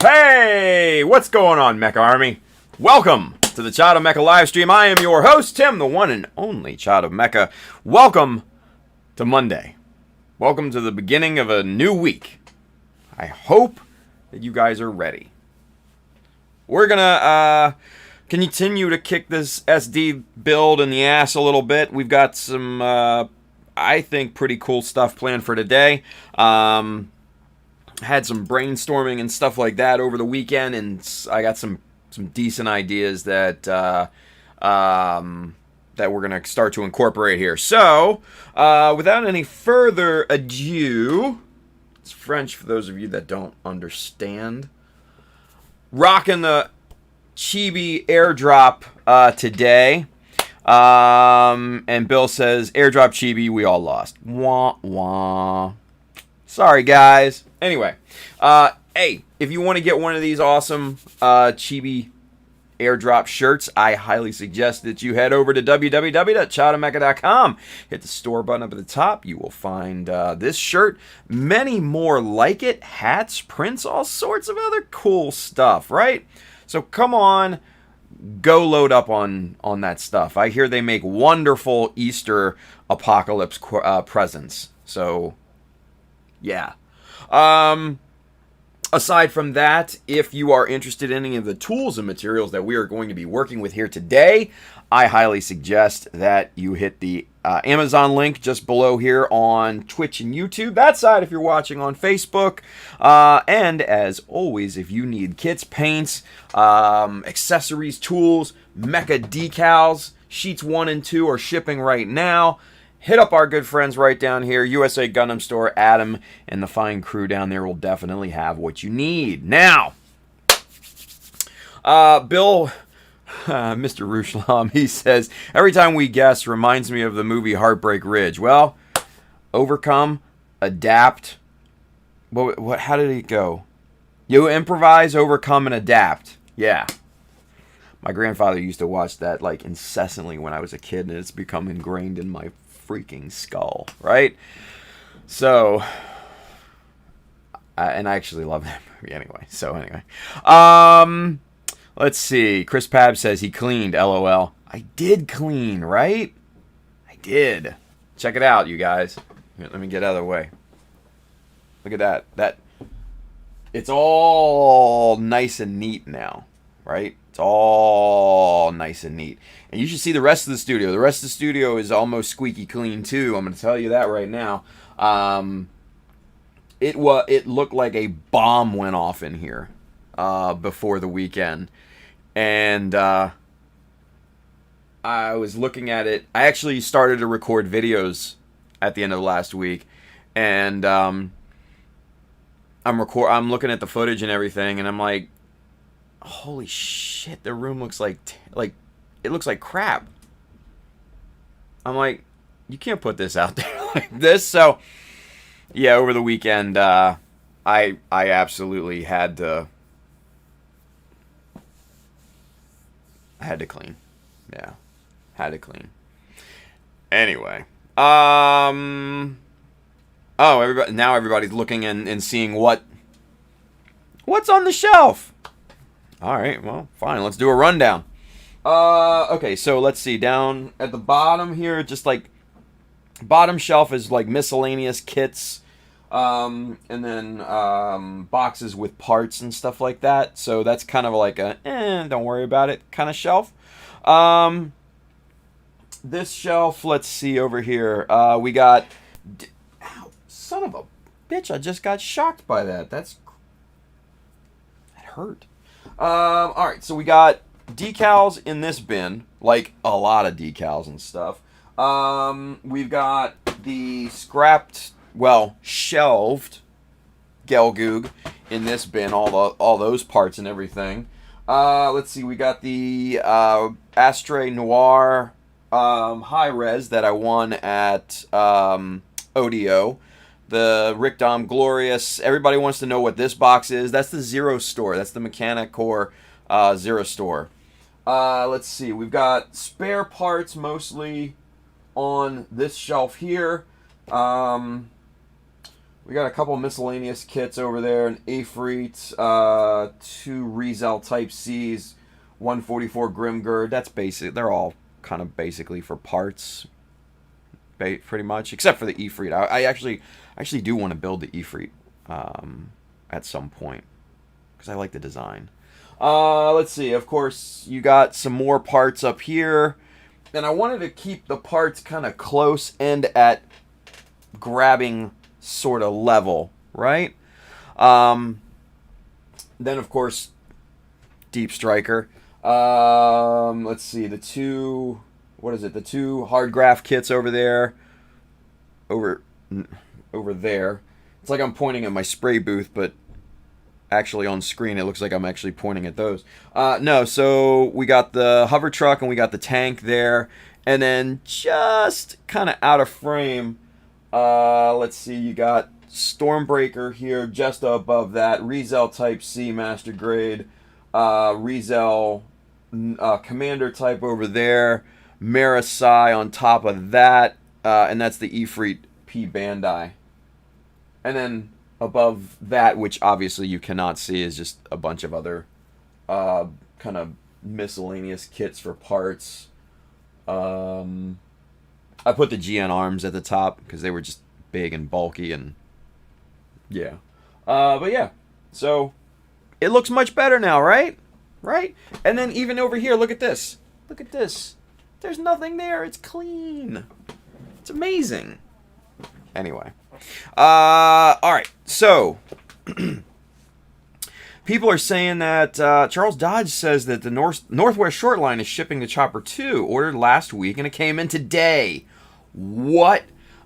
Hey, what's going on, Mecha Army? Welcome to the Child of Mecha live stream. I am your host, Tim, the one and only Child of Mecha. Welcome to Monday. Welcome to the beginning of a new week. I hope that you guys are ready. We're gonna continue to kick this SD build in the ass a little bit. We've got some, I think, pretty cool stuff planned for today. Had some brainstorming and stuff like that over the weekend, and I got some decent ideas that that we're gonna start to incorporate here. So, without any further ado, it's French for those of you that don't understand. Rocking the Chibi airdrop today, and Bill says airdrop Chibi, we all lost. Wah wah. Sorry, guys. Anyway, hey, if you want to get one of these awesome Chibi airdrop shirts, I highly suggest that you head over to www.childofmecha.com. Hit the store button up at the top. You will find this shirt, many more like it, hats, prints, all sorts of other cool stuff, right? So come on, go load up on that stuff. I hear they make wonderful Easter apocalypse presents. So yeah. Aside from that, if you are interested in any of the tools and materials that we are going to be working with here today, I highly suggest that you hit the Amazon link just below here on Twitch and YouTube. That side if you're watching on Facebook. And as always, if you need kits, paints, accessories, tools, Mecha Decals, sheets 1 and 2 are shipping right now. Hit up our good friends right down here, USA Gundam Store. Adam and the fine crew down there will definitely have what you need. Now, Bill, Mr. Rushlom, he says, every time we guess reminds me of the movie Heartbreak Ridge. Well, overcome, adapt. What? How did it go? You improvise, overcome, and adapt. Yeah. My grandfather used to watch that like incessantly when I was a kid, and it's become ingrained in my freaking skull, right? So, and I actually love that movie anyway. So anyway, let's see. Chris Pab says he cleaned. LOL. I did clean, right? I did. Check it out, you guys. Here, let me get out of the way. Look at that. It's all nice and neat now, right? It's all nice and neat. And you should see the rest of the studio. The rest of the studio is almost squeaky clean too. I'm going to tell you that right now. It looked like a bomb went off in here before the weekend. And I was looking at it. I actually started to record videos at the end of last week. And I'm looking at the footage and everything, and I'm like, holy shit, the room looks like it looks like crap. I'm like, you can't put this out there like this. So yeah, over the weekend I absolutely had to clean. Yeah, had to clean. Anyway, now everybody's looking and seeing what's on the shelf. All right, well, fine. Let's do a rundown. Okay, so let's see. Down at the bottom here, just like bottom shelf is like miscellaneous kits, and then boxes with parts and stuff like that. So that's kind of like a don't worry about it kind of shelf. This shelf, let's see over here. We got. Ow, son of a bitch! I just got shocked by that. That hurt. Alright, so we got decals in this bin, like a lot of decals and stuff. We've got the shelved Gelgoog in this bin, all those parts and everything. Let's see, we got the Astre Noir high res that I won at ODO. The Rick Dom Glorious. Everybody wants to know what this box is. That's the Zero Store. That's the Mechanic Core Zero Store. Let's see. We've got spare parts mostly on this shelf here. We got a couple miscellaneous kits over there, an Afreet, 2 Rizel Type Cs, 144 Grimgird. That's basic. They're all kind of basically for parts, pretty much, except for the Efreet. I actually do want to build the Efreet at some point because I like the design. Let's see. Of course, you got some more parts up here, and I wanted to keep the parts kind of close and at grabbing sort of level, right? Then of course, Deep Striker. Let's see, the two hard graph kits over there. Over there. It's like I'm pointing at my spray booth, but actually on screen it looks like I'm actually pointing at those. No, so we got the hover truck and we got the tank there. And then just kind of out of frame, let's see, you got Stormbreaker here just above that. Rizel Type C Master Grade. Rizel Commander Type over there. Marasai on top of that. And that's the Efreet P Bandai. And then above that, which obviously you cannot see, is just a bunch of other kind of miscellaneous kits for parts. I put the GN arms at the top because they were just big and bulky and yeah. But yeah, so it looks much better now, right? Right? And then even over here, look at this. Look at this. There's nothing there. It's clean. It's amazing. Anyway. Alright, so people are saying that Charles Dodge says that the Northwest Short Line is shipping the Chopper 2, ordered last week, and it came in today. What?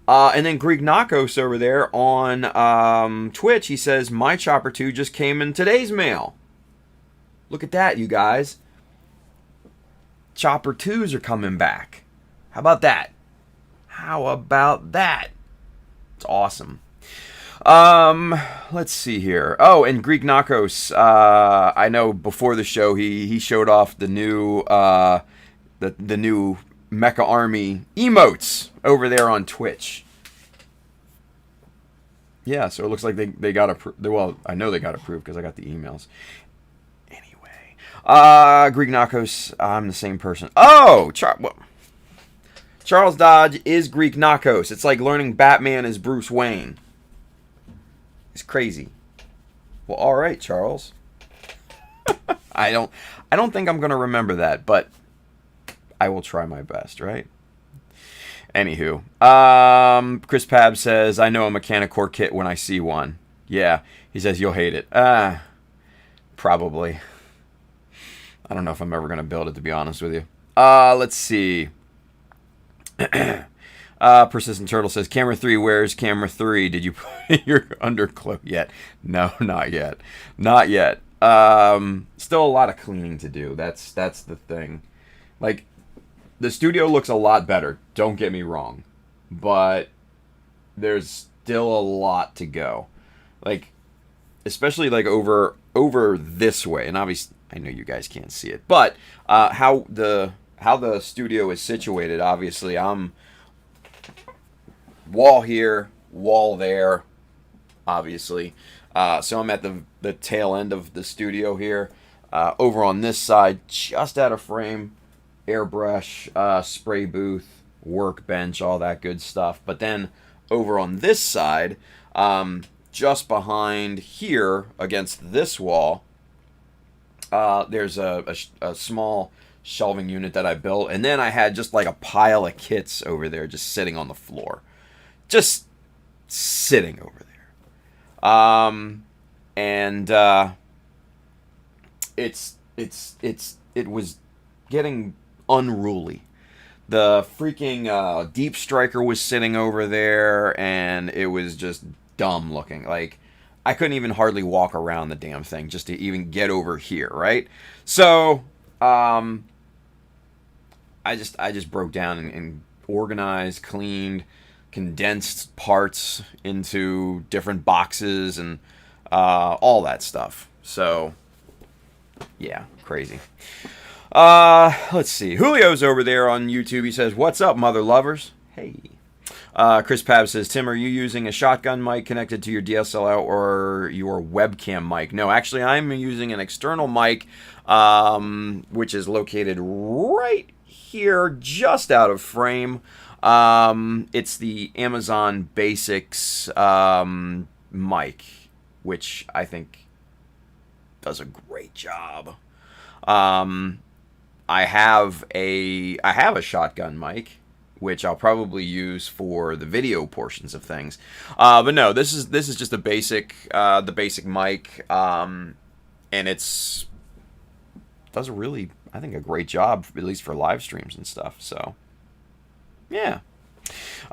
And then Greek Knockos over there on Twitch, he says, my Chopper 2 just came in today's mail. Look at that, you guys. Chopper 2s are coming back. How about that? How about that? It's awesome. Let's see here. Oh, and Greek Knockos, I know before the show he showed off the new the new Mecha Army emotes over there on Twitch. Yeah, so it looks like they got approved. Well, I know they got approved because I got the emails. Anyway, Greek Knockos, I'm the same person. Oh, Charles Dodge is Greek Knockos. It's like learning Batman is Bruce Wayne. It's crazy. Well, all right, Charles. I don't think I'm gonna remember that, but I will try my best, right? Anywho, Chris Pab says, I know a Mechanicore kit when I see one. Yeah, he says you'll hate it. Probably. I don't know if I'm ever gonna build it, to be honest with you. Let's see. Persistent Turtle says, Camera 3, where's Camera 3? Did you put your undercloak yet? No, not yet. Not yet. Still a lot of cleaning to do. That's the thing. Like, the studio looks a lot better, don't get me wrong. But there's still a lot to go. Like, especially like over this way. And obviously, I know you guys can't see it. But how the studio is situated, obviously, I'm wall here, wall there, obviously. So I'm at the tail end of the studio here. Over on this side, just out of frame, airbrush, spray booth, workbench, all that good stuff. But then over on this side, just behind here against this wall, there's a small shelving unit that I built. And then I had just like a pile of kits over there just sitting on the floor. Just sitting over there. It was getting unruly. The freaking Deep Striker was sitting over there, and it was just dumb looking. Like, I couldn't even hardly walk around the damn thing just to even get over here, right? So, I just broke down and organized, cleaned, condensed parts into different boxes and all that stuff. So, yeah, crazy. Let's see. Julio's over there on YouTube. He says, what's up, mother lovers? Hey. Chris Pab says, Tim, are you using a shotgun mic connected to your DSLR or your webcam mic? No, actually, I'm using an external mic, which is located right here, just out of frame. It's the Amazon Basics mic, which I think does a great job. I have a shotgun mic, which I'll probably use for the video portions of things. But no, this is just the basic mic, and does a really, I think, a great job, at least for live streams and stuff. So yeah.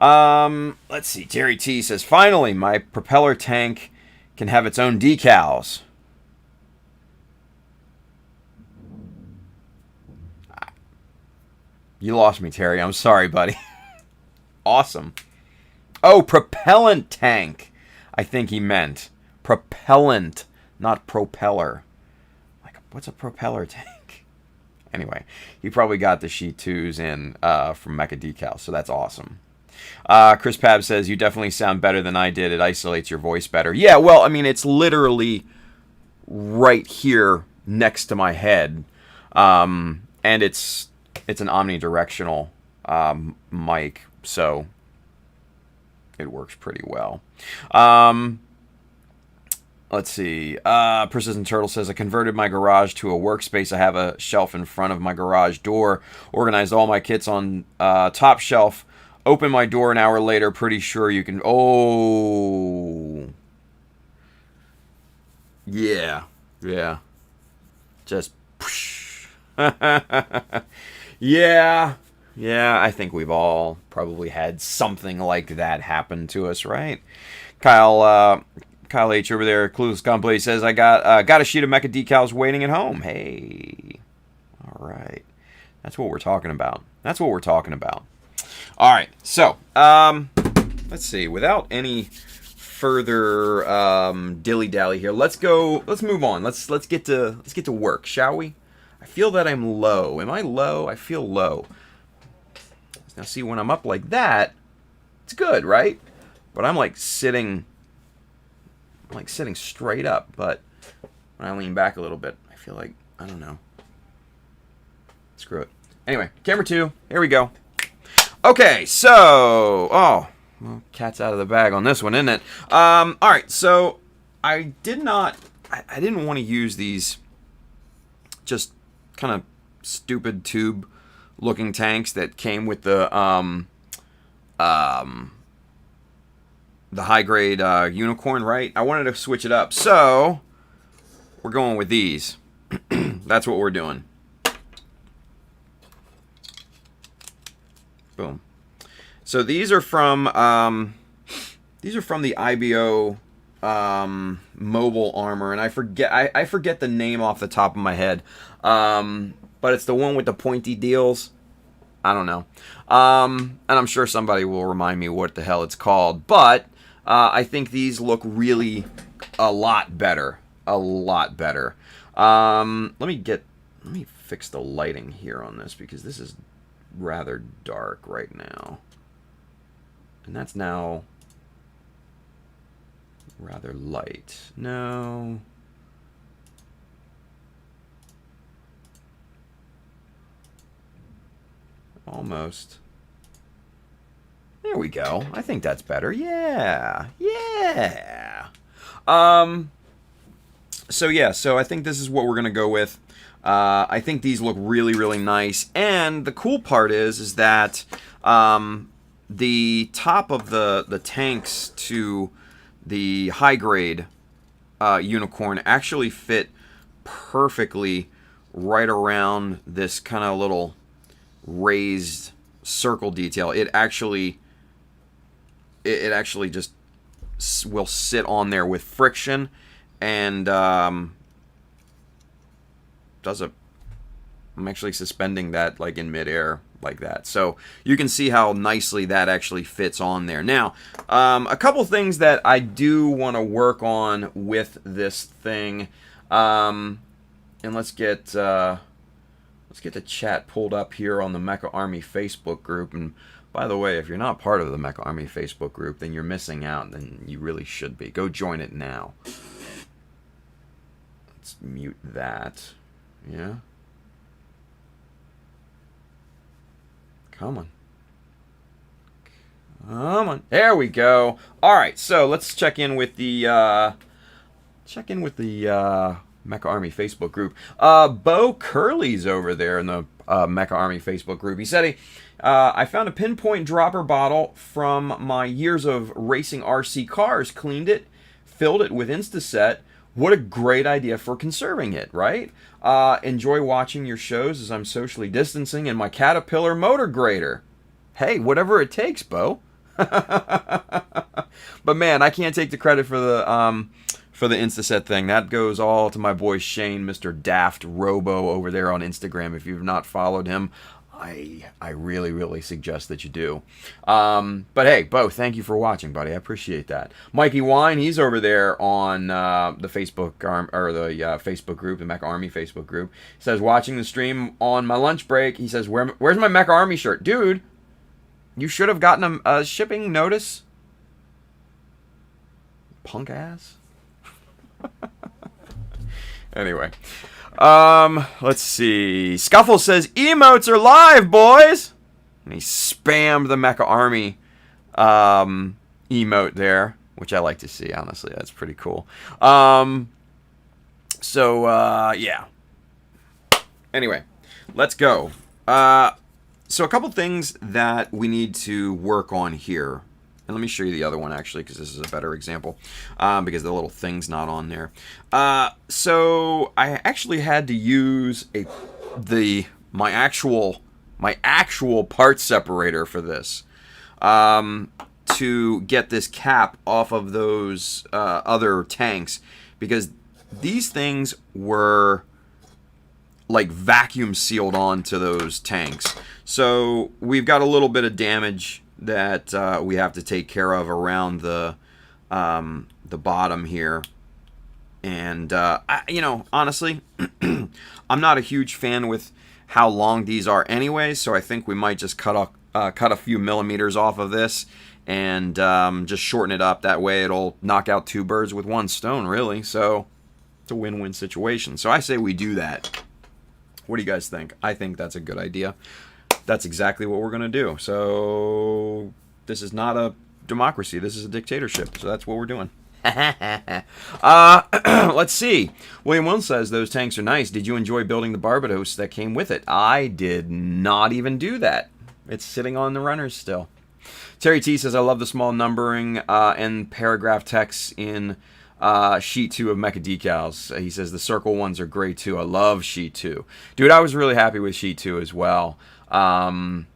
Let's see. Terry T says, finally, my propeller tank can have its own decals. You lost me, Terry. I'm sorry, buddy. Awesome. Oh, propellant tank. I think he meant propellant, not propeller. Like, what's a propeller tank? Anyway, he probably got the Sheet 2s in from Mecha Decals, so that's awesome. Chris Pab says, you definitely sound better than I did. It isolates your voice better. Yeah, well, I mean, it's literally right here next to my head. And it's an omnidirectional mic, so it works pretty well. Let's see. Persistent Turtle says, I converted my garage to a workspace. I have a shelf in front of my garage door. Organized all my kits on top shelf. Open my door an hour later. Pretty sure you can... Oh. Yeah. Yeah. Just... Yeah. Yeah, I think we've all probably had something like that happen to us, right? Kyle H over there, Clueless Gunplay, says, I got a sheet of Mecha Decals waiting at home. Hey. All right. That's what we're talking about. That's what we're talking about. All right. So, let's see. Without any further dilly-dally here, let's move on. Let's get to work, shall we? I feel that I'm low. Am I low? I feel low. Now, see, when I'm up like that, it's good, right? But I'm like sitting straight up. But when I lean back a little bit, I feel like, I don't know. Screw it. Anyway, camera 2. Here we go. Okay, so, well, cat's out of the bag on this one, isn't it? All right, so I didn't want to use these just kind of stupid tube looking tanks that came with the high grade unicorn, right? I wanted to switch it up, so we're going with these. That's what we're doing. Boom. So these are from the IBO mobile armor, and I forget the name off the top of my head. But it's the one with the pointy deals. I don't know. And I'm sure somebody will remind me what the hell it's called. But I think these look really a lot better. A lot better. Let me fix the lighting here on this, because this is rather dark right now. And that's now rather light. No. Almost. There we go. I think that's better. Yeah. Yeah. So yeah, so I think this is what we're going to go with. I think these look really, really nice. And the cool part is that the top of the tanks to the high grade unicorn actually fit perfectly right around this kind of little raised circle detail. It actually just will sit on there with friction, and I'm actually suspending that like in midair like that, so you can see how nicely that actually fits on there. Now, a couple things that I do want to work on with this thing, and let's get the chat pulled up here on the Mecha Army Facebook group, and By the way, if you're not part of the Mecha Army Facebook group, then you're missing out, and you really should be. Go join it now. Let's mute that. Yeah? Come on. Come on. There we go. All right, so let's check in with the Mecha Army Facebook group. Bo Curley's over there in the Mecha Army Facebook group. He said, I found a pinpoint dropper bottle from my years of racing RC cars, cleaned it, filled it with Instaset. What a great idea for conserving it, right? Enjoy watching your shows as I'm socially distancing in my Caterpillar motor grader. Hey, whatever it takes, Bo. But man, I can't take the credit for the Instaset thing. That goes all to my boy Shane, Mr. Daft Robo over there on Instagram. If you've not followed him, I really, really suggest that you do. But hey, Bo, thank you for watching, buddy. I appreciate that. Mikey Wine, he's over there on the Facebook Facebook group, the Mecha Army Facebook group. He says, watching the stream on my lunch break. He says, where's my Mecha Army shirt? Dude, you should have gotten a shipping notice. Punk ass. Anyway. Let's see. Scuffle says, emotes are live, boys! And he spammed the Mecha Army emote there, which I like to see, honestly. That's pretty cool. Yeah. Anyway, let's go. So a couple things that we need to work on here. And let me show you the other one, actually, because this is a better example, because the little thing's not on there. So I actually had to use my actual part separator for this to get this cap off of those other tanks, because these things were like vacuum sealed onto those tanks. So we've got a little bit of damage that we have to take care of around the bottom here. And honestly, I'm not a huge fan with how long these are anyways, so I think we might just cut a few millimeters off of this and just shorten it up. That way it'll knock out two birds with one stone, really. So it's a win-win situation. So I say we do that. What do you guys think? I think that's a good idea. That's exactly what we're going to do. So this is not a democracy. This is a dictatorship. So that's what we're doing. Let's see. William Will says, those tanks are nice. Did you enjoy building the Barbados that came with it? I did not even do that. It's sitting on the runners still. Terry T says, I love the small numbering and paragraph text in sheet 2 of Mecha Decals. He says the circle ones are great too. I love sheet 2. Dude, I was really happy with sheet 2 as well. Obviously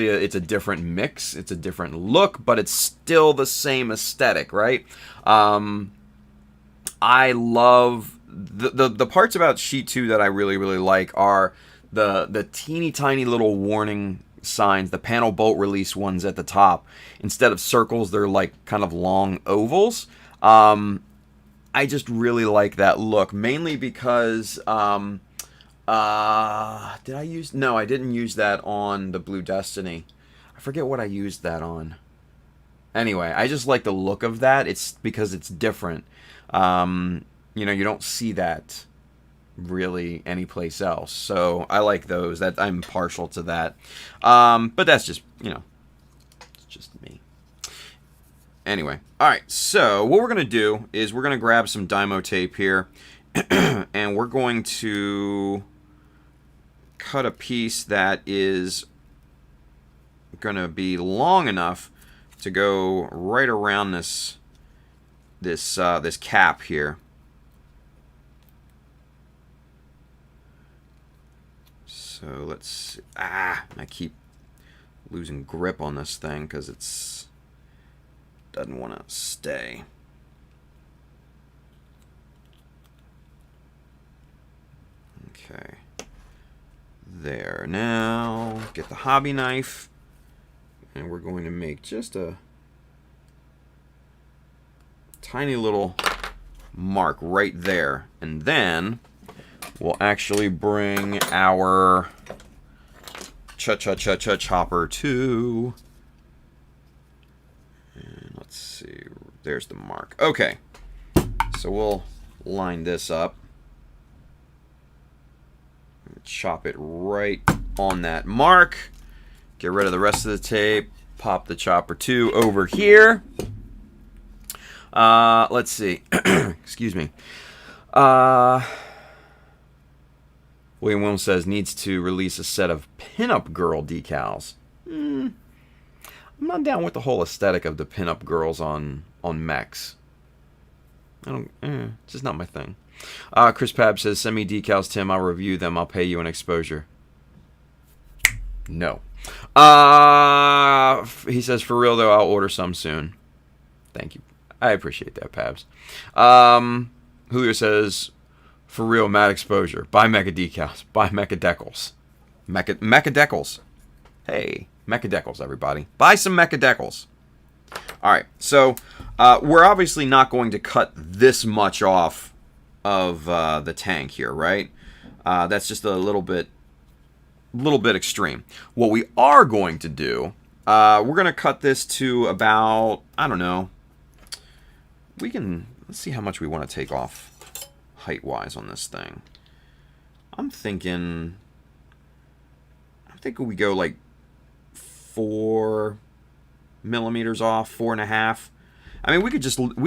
it's a different mix, it's a different look, but it's still the same aesthetic, right? I love the parts about sheet 2 that I really, really like are the teeny tiny little warning signs, the panel bolt release ones at the top. Instead of circles, they're like kind of long ovals. I just really like that look, mainly because did I use? No, I didn't use that on the Blue Destiny. I forget what I used that on. Anyway, I just like the look of that. It's because it's different. You don't see that really anyplace else. So I like those. That I'm partial to that. But that's just, it's just me. Anyway, all right. So what we're gonna do is we're gonna grab some Dymo tape here, and we're going to cut a piece that is gonna be long enough to go right around this cap here. So let's see. I keep losing grip on this thing because it's doesn't want to stay. Okay. There. Now get the hobby knife, and we're going to make just a tiny little mark right there, and then we'll actually bring our chopper 2. And let's see. There's the mark. Okay. So we'll line this up. Chop it right on that mark. Get rid of the rest of the tape. Pop the chopper 2 over here. Let's see. Excuse me. William Williams says needs to release a set of pinup girl decals. I'm not down with the whole aesthetic of the pinup girls on mechs. It's just not my thing. Chris Pab says, send me decals, Tim. I'll review them. I'll pay you an exposure. No. He says, for real, though, I'll order some soon. Thank you. I appreciate that, Pabs. Julio says, for real, mad exposure. Buy Mecha Decals. Buy Mecha Decals. Mecha Decals. Hey, Mecha Decals, everybody. Buy some Mecha Decals. All right, so we're obviously not going to cut this much off of the tank here, right? That's just a little bit extreme. What we are going to do, we're going to cut this to about, I don't know, let's see how much we want to take off height-wise on this thing. I'm thinking we go like 4 millimeters off, 4.5. I mean, we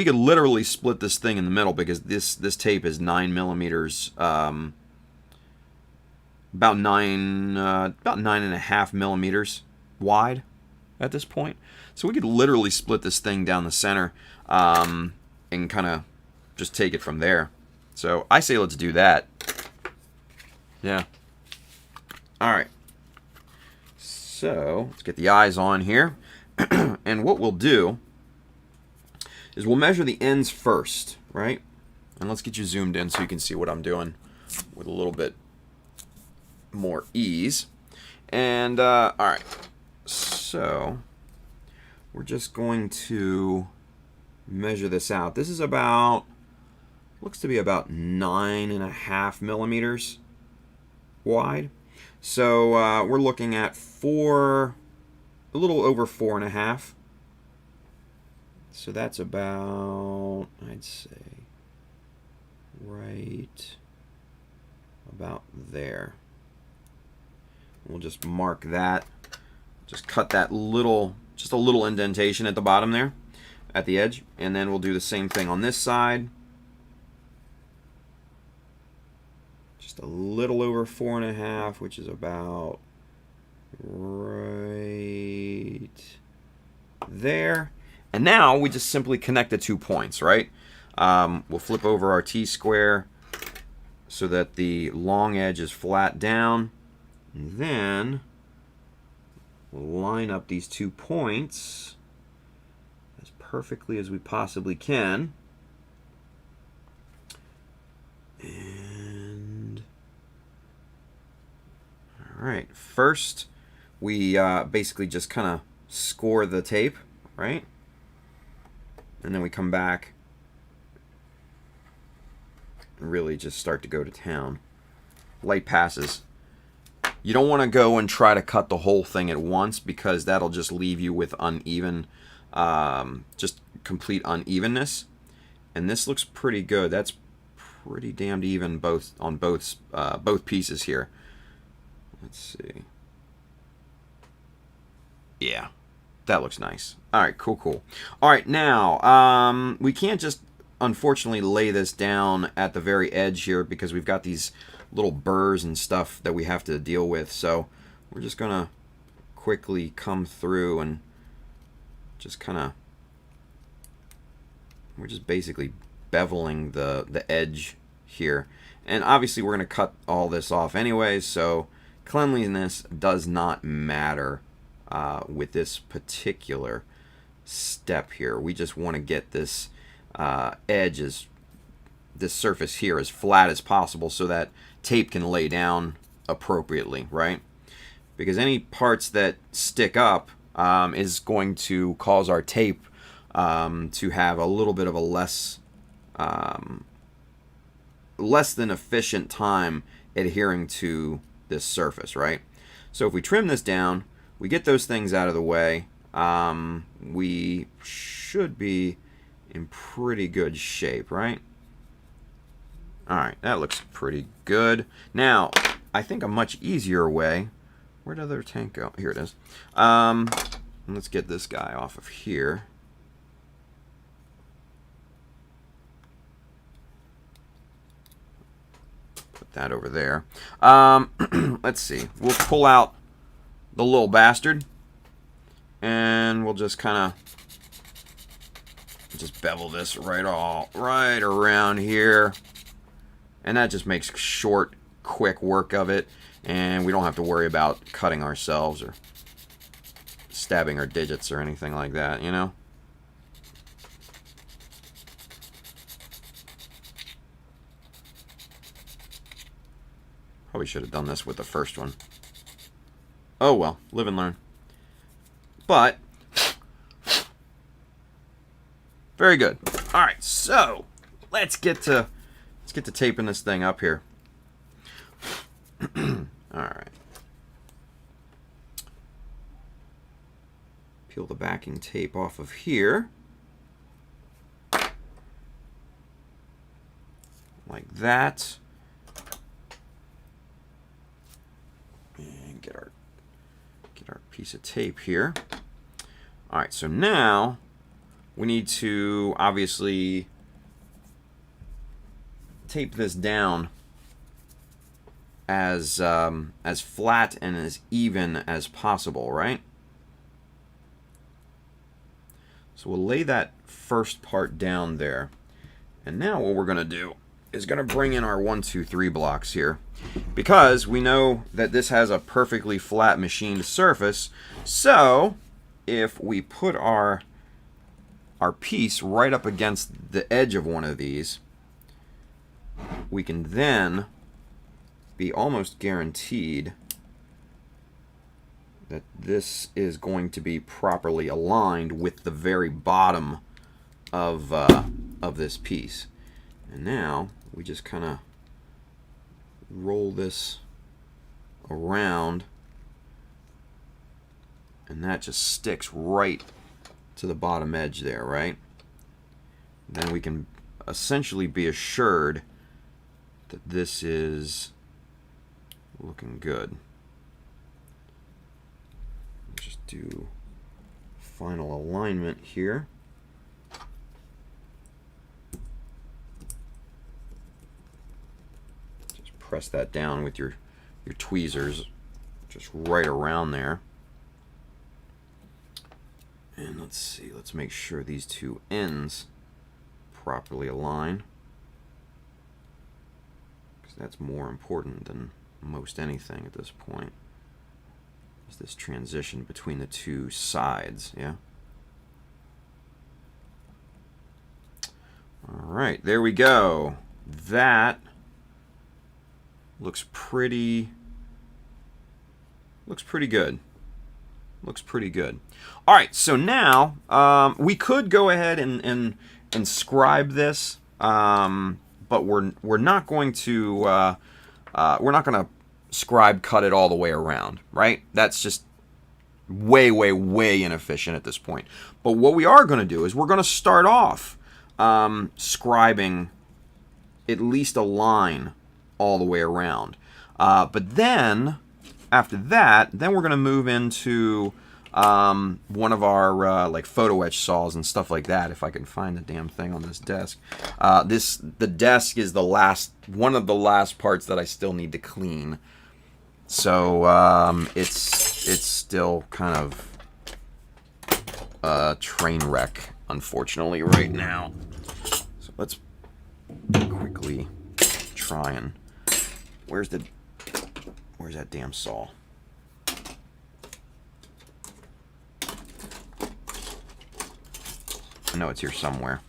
could literally split this thing in the middle because this tape is 9 millimeters, about 9.5 millimeters wide at this point. So we could literally split this thing down the center and kind of just take it from there. So I say let's do that. Yeah. All right. So let's get the eyes on here. And what we'll do is we'll measure the ends first, right? And let's get you zoomed in so you can see what I'm doing with a little bit more ease. And, all right. So we're just going to measure this out. This is about, looks to be about 9.5 millimeters wide. So we're looking at a little over 4.5. So that's about, I'd say, right about there. We'll just mark that. Just cut that just a little indentation at the bottom there, at the edge. And then we'll do the same thing on this side. Just a little over 4.5, which is about right there. And now we just simply connect the 2 points, right? We'll flip over our T-square so that the long edge is flat down. And then we'll line up these 2 points as perfectly as we possibly can. And all right, first we basically just kind of score the tape, right? And then we come back and really just start to go to town. Light passes. You don't want to go and try to cut the whole thing at once because that'll just leave you with uneven, just complete unevenness. And this looks pretty good. That's pretty damned even on both pieces here. Let's see. Yeah, that looks nice. All right, cool. All right, now we can't just unfortunately lay this down at the very edge here because we've got these little burrs and stuff that we have to deal with. So we're just gonna quickly come through and just we're just basically beveling the edge here. And obviously we're gonna cut all this off anyways, so cleanliness does not matter with this particular step here. We just want to get this edge, this surface here, as flat as possible so that tape can lay down appropriately, right? Because any parts that stick up is going to cause our tape to have a little bit of a less than efficient time adhering to this surface, right? So if we trim this down, we get those things out of the way, we should be in pretty good shape, right? Alright, that looks pretty good. Now, I think a much easier way... Where'd the other tank go? Here it is. Let's get this guy off of here. Put that over there. Let's see. We'll pull out the little bastard. And we'll just kind of... just bevel this right around here. And that just makes short, quick work of it. And we don't have to worry about cutting ourselves or stabbing our digits or anything like that, you know? Probably should have done this with the first one. Oh well, live and learn. But, very good. Alright, so, let's get to taping this thing up here. Alright. Peel the backing tape off of here. Like that. And get our piece of tape here. Alright, so now we need to obviously tape this down as flat and as even as possible, right? So we'll lay that first part down there. And now what we're going to do is going to bring in our 1, 2, 3 blocks here. Because we know that this has a perfectly flat machined surface. So if we put our piece right up against the edge of one of these, we can then be almost guaranteed that this is going to be properly aligned with the very bottom of this piece. And now we just kind of roll this around, and that just sticks right to the bottom edge there, right? Then we can essentially be assured that this is looking good. Just do final alignment here. Just press that down with your tweezers just right around there. And let's see, let's make sure these two ends properly align, because that's more important than most anything at this point, is this transition between the two sides. Yeah. Alright, there we go. That looks pretty good. Looks pretty good. Alright, so now we could go ahead and scribe this, but we're not going to scribe cut it all the way around, right? That's just way inefficient at this point. But what we are going to do is we're going to start off scribing at least a line all the way around. But then, after that, then we're going to move into one of our like photo etch saws and stuff like that, if I can find the damn thing on this desk. The desk is one of the last parts that I still need to clean. So it's still kind of a train wreck, unfortunately, right now. So let's quickly try and where's that damn saw? I know it's here somewhere.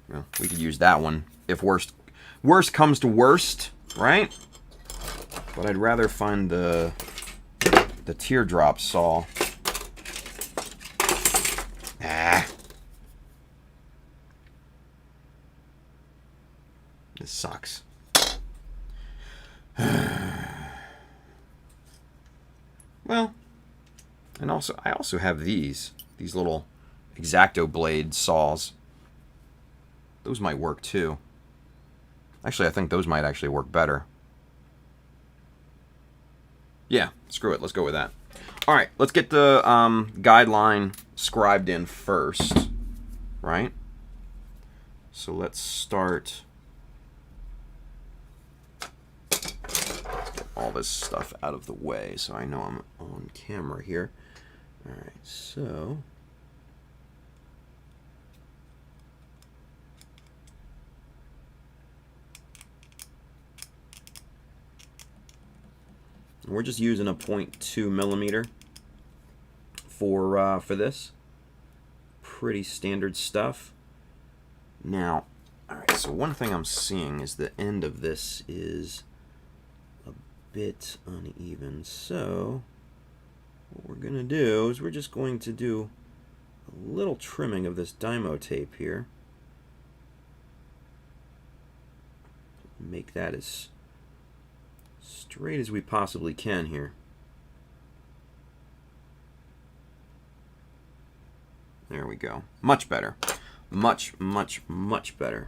Well, we could use that one if worst comes to worst, right? But I'd rather find the teardrop saw. This sucks. And also, I also have these little X-Acto blade saws. Those might work too. Actually, I think those might actually work better. Yeah, screw it. Let's go with that. All right, let's get the guideline scribed in first, right? So let's start. Let's get all this stuff out of the way so I know I'm on camera here. All right, so we're just using a 0.2 millimeter for this. Pretty standard stuff. Now, all right. So one thing I'm seeing is the end of this is a bit uneven. So what we're gonna do is we're just going to do a little trimming of this Dymo tape here. Make that as straight as we possibly can here. There we go. Much better. Much, much, much better.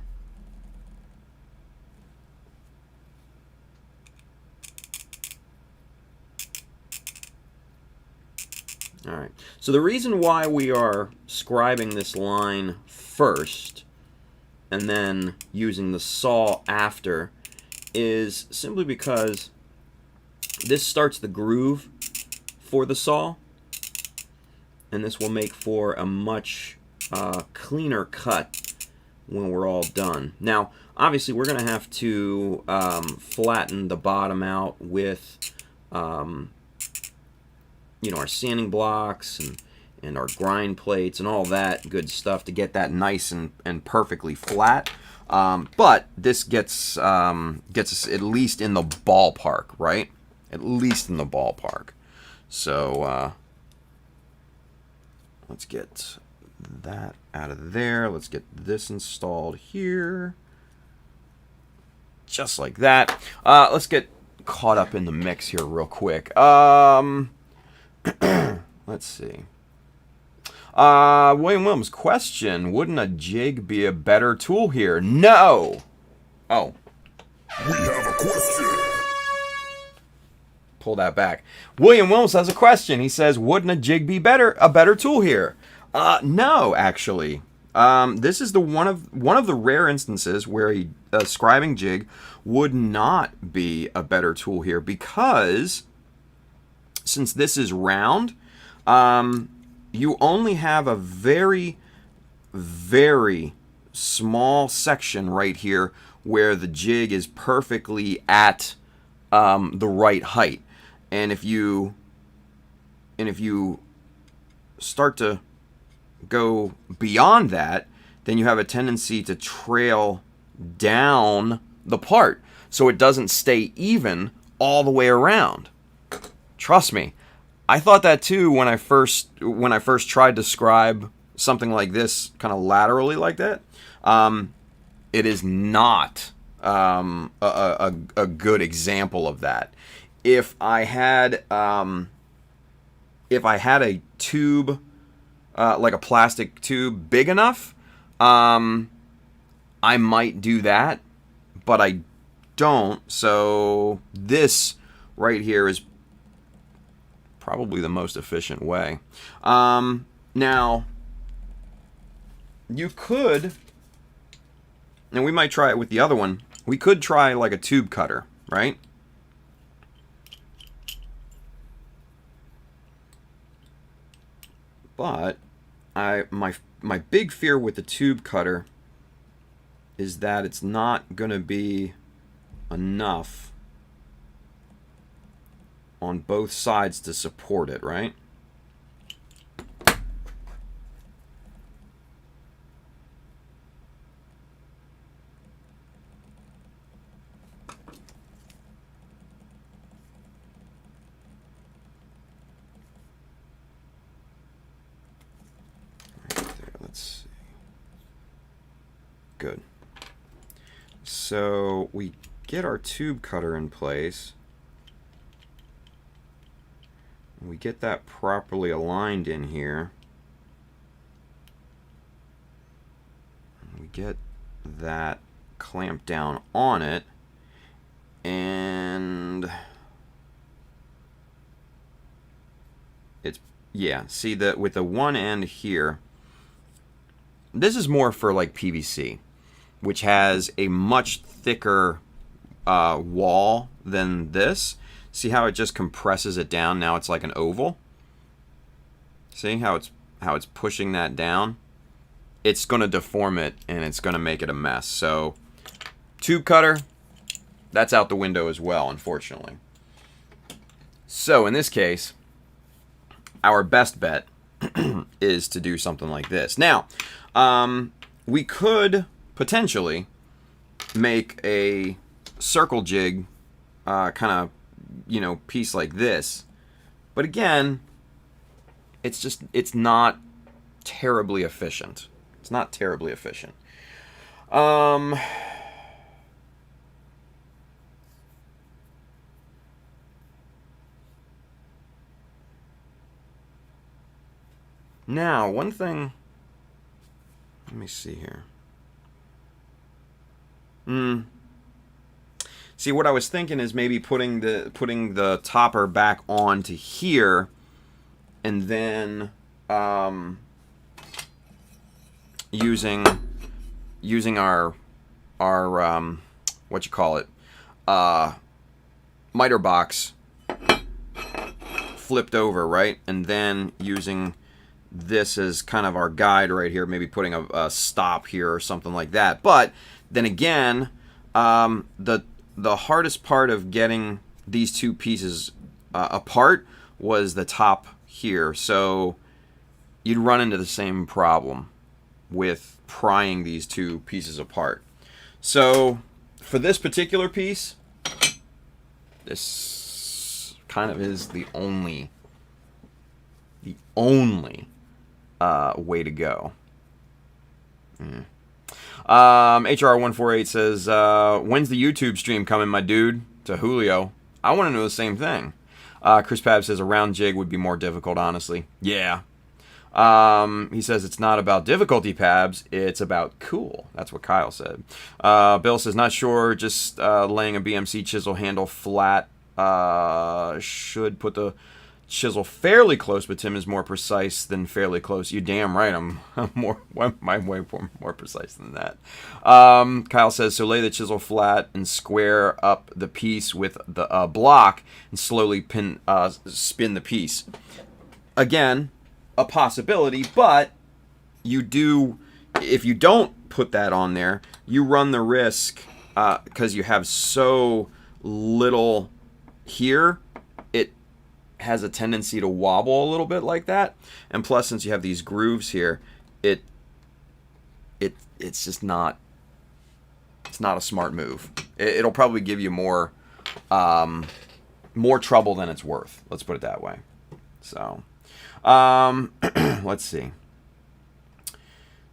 All right. So the reason why we are scribing this line first and then using the saw after is simply because this starts the groove for the saw, and this will make for a much cleaner cut when we're all done. Now, obviously, we're going to have to flatten the bottom out with, you know, our sanding blocks and our grind plates and all that good stuff to get that nice and perfectly flat. But this gets us at least in the ballpark, right? At least in the ballpark. So let's get that out of there. Let's get this installed here. Just like that. Let's get caught up in the mix here real quick. Let's see. William Williams, question. Wouldn't a jig be a better tool here? No! Oh. We have a question. Pull that back. William Williams has a question. He says, wouldn't a jig be a better tool here? No, actually. This is the one of the rare instances where a scribing jig would not be a better tool here, because since this is round, you only have a very, very small section right here where the jig is perfectly at the right height. And if you start to go beyond that, then you have a tendency to trail down the part, so it doesn't stay even all the way around. Trust me, I thought that too when I first tried to scribe something like this, kind of laterally like that. It is not a good example of that. If I had a tube, like a plastic tube big enough, I might do that, but I don't. So this right here is probably the most efficient way. Now, you could, and we might try it with the other one, we could try like a tube cutter, right? But my big fear with the tube cutter is that it's not going to be enough on both sides to support it, right? Good. So we get our tube cutter in place. we get that properly aligned in here, we get that clamped down on it, and it's, yeah, see that with the one end here, this is more for like PVC, which has a much thicker wall than this. See how it just compresses it down? Now it's like an oval. See how it's pushing that down? It's going to deform it, and it's going to make it a mess. So tube cutter, that's out the window as well, unfortunately. So in this case, our best bet is to do something like this. Now, we could potentially make a circle jig kind of, you know, piece like this, but again, it's not terribly efficient. It's not terribly efficient. Now, one thing, let me see here. See, what I was thinking is maybe putting the topper back onto here, and then using our what you call it, miter box flipped over, right, and then using this as kind of our guide right here, maybe putting a stop here or something like that. But then again, the hardest part of getting these two pieces apart was the top here. So you'd run into the same problem with prying these two pieces apart. So for this particular piece, this kind of is the only way to go. HR148 says, when's the YouTube stream coming, my dude? To Julio. I want to know the same thing. Chris Pab says a round jig would be more difficult, honestly. Yeah. He says it's not about difficulty, Pabs. It's about cool. That's what Kyle said. Bill says, not sure. Just laying a BMC chisel handle flat should put the chisel fairly close, but Tim is more precise than fairly close. You damn right. I'm way more precise than that. Kyle says, so lay the chisel flat and square up the piece with the block and slowly spin the piece. Again, a possibility, but if you don't put that on there, you run the risk, because you have so little here, it has a tendency to wobble a little bit like that. And plus, since you have these grooves here, it's just not, it's not a smart move. It'll probably give you more trouble than it's worth. Let's put it that way. So, let's see.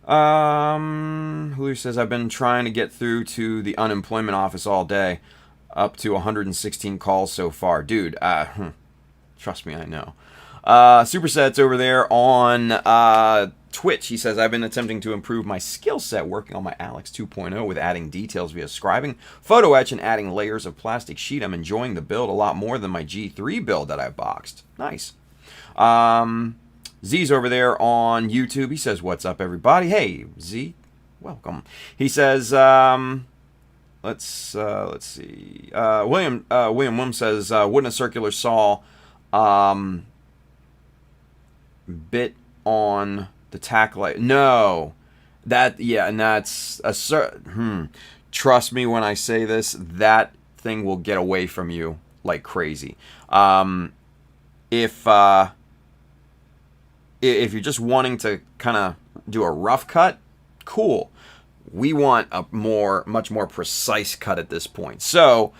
Who says, I've been trying to get through to the unemployment office all day. Up to 116 calls so far. Dude, trust me, I know. Superset's over there on Twitch. He says, I've been attempting to improve my skill set working on my Alex 2.0 with adding details via scribing, photo etch, and adding layers of plastic sheet. I'm enjoying the build a lot more than my G3 build that I boxed. Nice. Z's over there on YouTube. He says, what's up, everybody? Hey, Z, welcome. He says, let's see. William Wim says, wouldn't a circular saw bit on the tack light? No. And that's trust me when I say this, that thing will get away from you like crazy. If you're just wanting to kind of do a rough cut, cool. We want a much more precise cut at this point. So,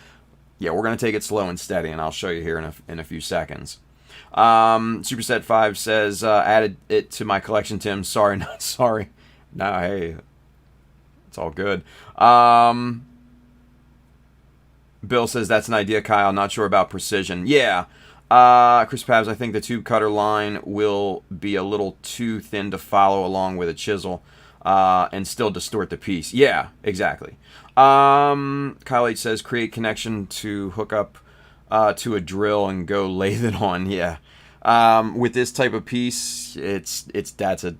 yeah, we're going to take it slow and steady, and I'll show you here in a few seconds. Superset 5 says, added it to my collection, Tim. Sorry, not sorry. No, hey, it's all good. Bill says, that's an idea, Kyle. Not sure about precision. Yeah, Chris Pabs, I think the tube cutter line will be a little too thin to follow along with a chisel and still distort the piece. Yeah, exactly. Kyle H says, create connection to hook up to a drill and go lathe it on. Yeah. With this type of piece, that's a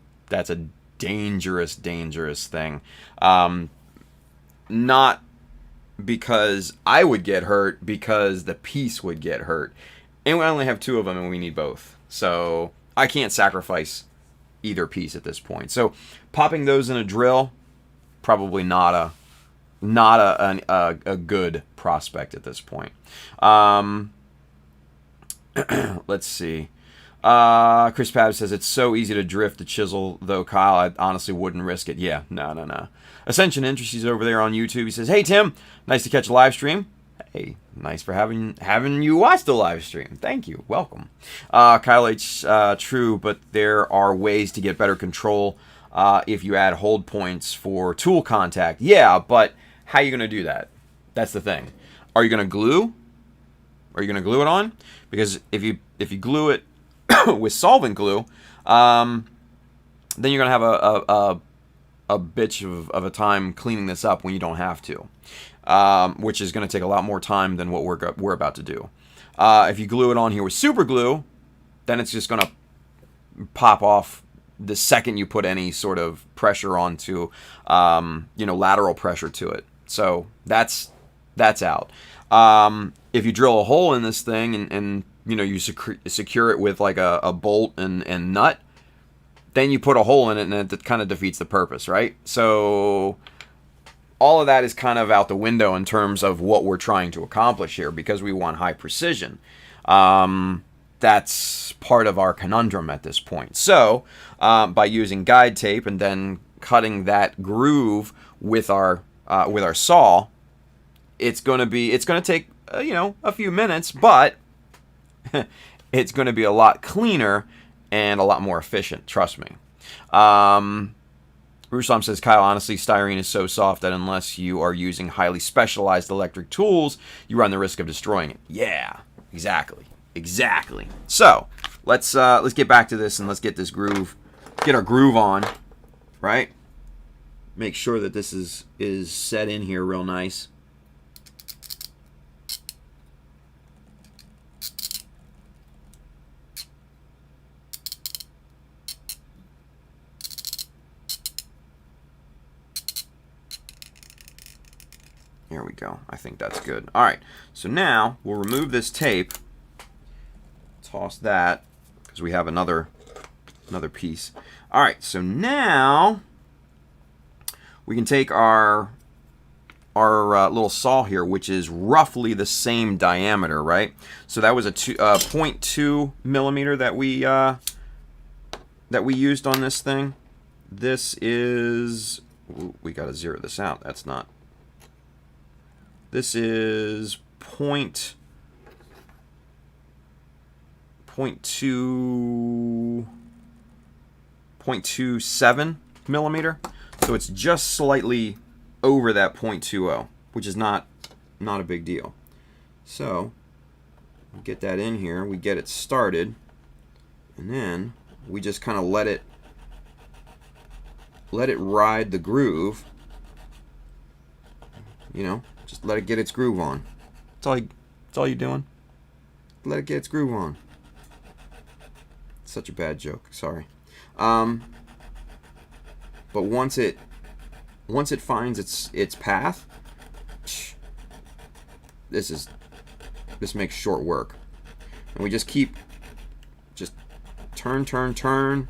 dangerous thing. Not because I would get hurt, because the piece would get hurt. And we only have 2 of them, and we need both. So I can't sacrifice either piece at this point. So popping those in a drill, probably not a good prospect at this point. Let's see. Chris Pab says, it's so easy to drift the chisel, though, Kyle. I honestly wouldn't risk it. Yeah, no. Ascension Industries over there on YouTube. He says, hey, Tim, nice to catch a live stream. Hey, nice for having you watch the live stream. Thank you. Welcome. Kyle H, true, but there are ways to get better control if you add hold points for tool contact. Yeah, but how are you going to do that? That's the thing. Are you going to glue? Are you going to glue it on? Because if you glue it with solvent glue, then you're going to have a bitch of a time cleaning this up when you don't have to, which is going to take a lot more time than what we're about to do. If you glue it on here with super glue, then it's just going to pop off the second you put any sort of pressure onto, lateral pressure to it. So that's out. If you drill a hole in this thing and you secure it with like a bolt and nut, then you put a hole in it, and it kind of defeats the purpose, right? So all of that is kind of out the window in terms of what we're trying to accomplish here, because we want high precision. That's part of our conundrum at this point. So by using guide tape and then cutting that groove with our saw, it's going to take a few minutes, but it's going to be a lot cleaner and a lot more efficient, trust me. Ruslam says, Kyle, honestly, styrene is so soft that unless you are using highly specialized electric tools, you run the risk of destroying it. Yeah, exactly. So let's get back to this and let's get our groove on, right? Make sure that this is set in here real nice. There we go. I think that's good. All right. So now we'll remove this tape. Toss that because we have another piece. All right. So now we can take our little saw here, which is roughly the same diameter, right? So that was a 0.2 millimeter that we used on this thing. This is, we got to zero this out. That's not. This is 0.27 millimeter. So it's just slightly over that 0.20, which is not a big deal. So we get that in here, we get it started, and then we just kind of let it ride the groove. Just let it get its groove on. That's all you're doing. Let it get its groove on. Such a bad joke. Sorry. But once it finds its path, this makes short work. And we just keep turn.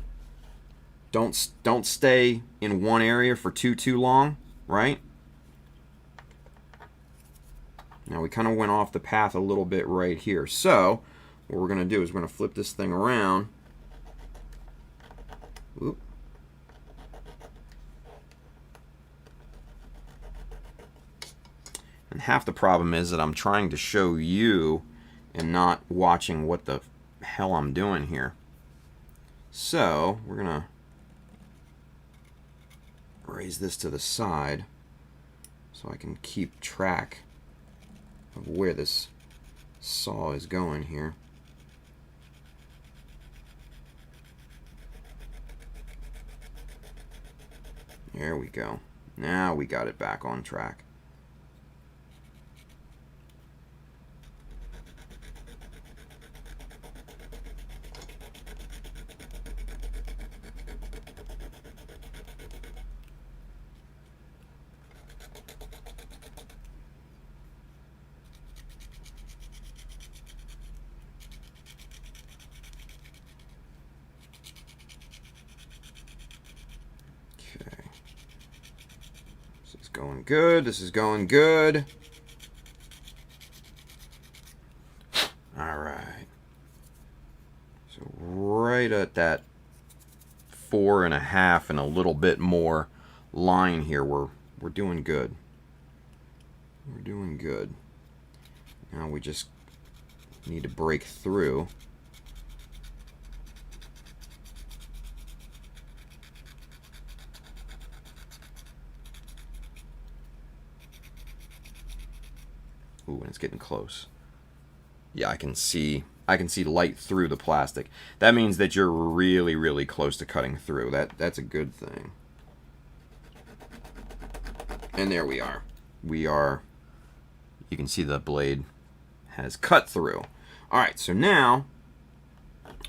Don't stay in one area for too long, right? Now we kind of went off the path a little bit right here. So what we're going to do is we're going to flip this thing around. Oop. And half the problem is that I'm trying to show you and not watching what the hell I'm doing here. So we're going to raise this to the side so I can keep track of where this saw is going here. There we go. Now we got it back on track. Going good. This is going good. All right. So right at that 4.5 and a little bit more line here, we're doing good. We're doing good. Now we just need to break through. Ooh, and it's getting close. Yeah, I can see light through the plastic. That means that you're really, really close to cutting through. That's a good thing. And there we are. You can see the blade has cut through. All right, so now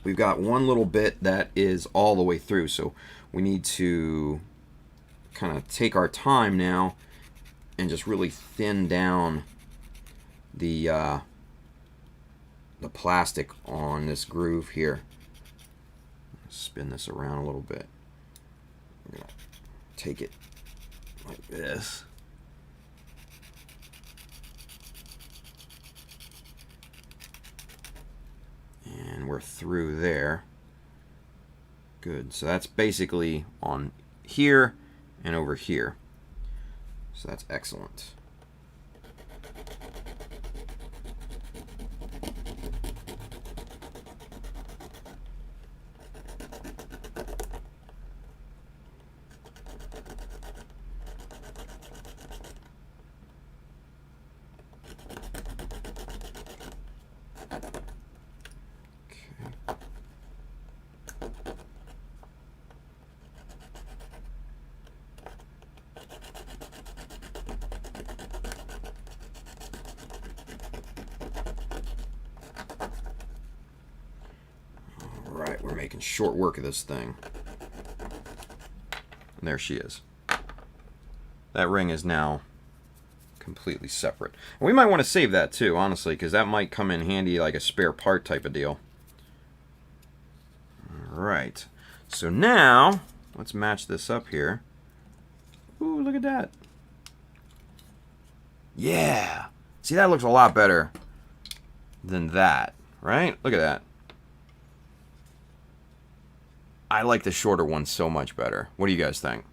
we've got one little bit that is all the way through. So we need to kind of take our time now and just really thin down the plastic on this groove here. Spin this around a little bit. We're gonna take it like this. And we're through there. Good. So that's basically on here and over here. So that's excellent. We're making short work of this thing. And there she is. That ring is now completely separate. And we might want to save that too, honestly, because that might come in handy like a spare part type of deal. Alright. So now, let's match this up here. Ooh, look at that. Yeah. See, that looks a lot better than that, right? Look at that. I like the shorter one so much better. What do you guys think?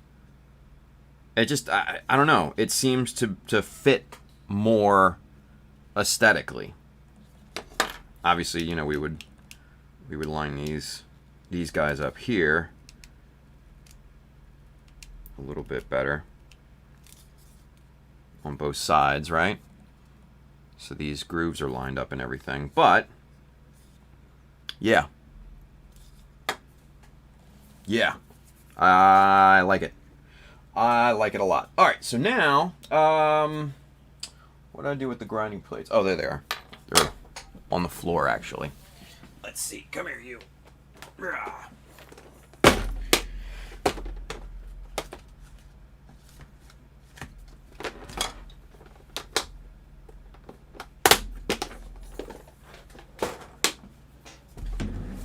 It just, I don't know. It seems to fit more aesthetically. Obviously, you know, we would line these guys up here a little bit better on both sides, right? So these grooves are lined up and everything. But yeah. Yeah, I like it. I like it a lot. All right, so now, what do I do with the grinding plates? Oh, there they are. They're on the floor, actually. Let's see. Come here, you.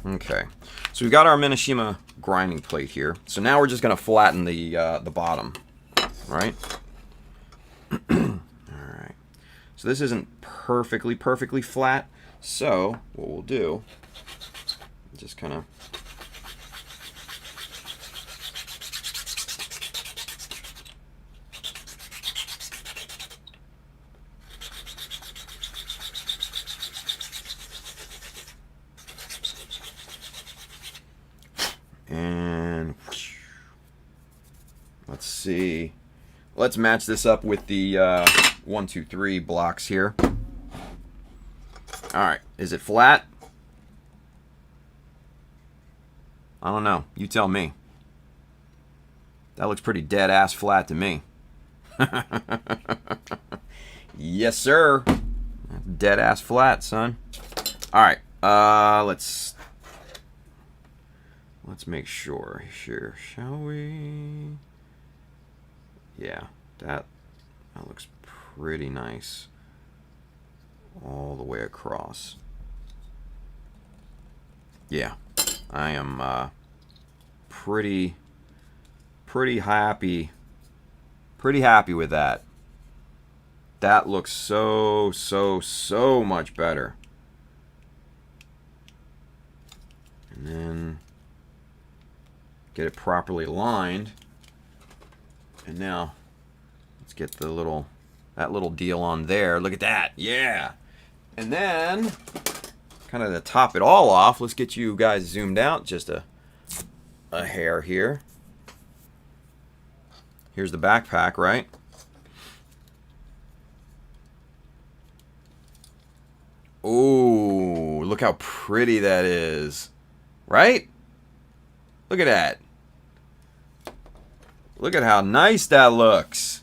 Okay, so we've got our Minishima grinding plate here. So now we're just going to flatten the bottom, right? All right. So this isn't perfectly flat. So what we'll do, just kind of let's see. Let's match this up with the 1, 2, 3 blocks here. All right, is it flat? I don't know. You tell me. That looks pretty dead ass flat to me. Yes, sir. Dead ass flat, son. All right. Let's make sure here, shall we? Yeah, that looks pretty nice all the way across. Yeah, I am pretty happy with that. That looks so much better. And then get it properly aligned. And now let's get that little deal on there. Look at that. Yeah. And then kind of to top it all off, let's get you guys zoomed out just a hair here. Here's the backpack, right? Ooh, look how pretty that is. Right? Look at that. Look at how nice that looks.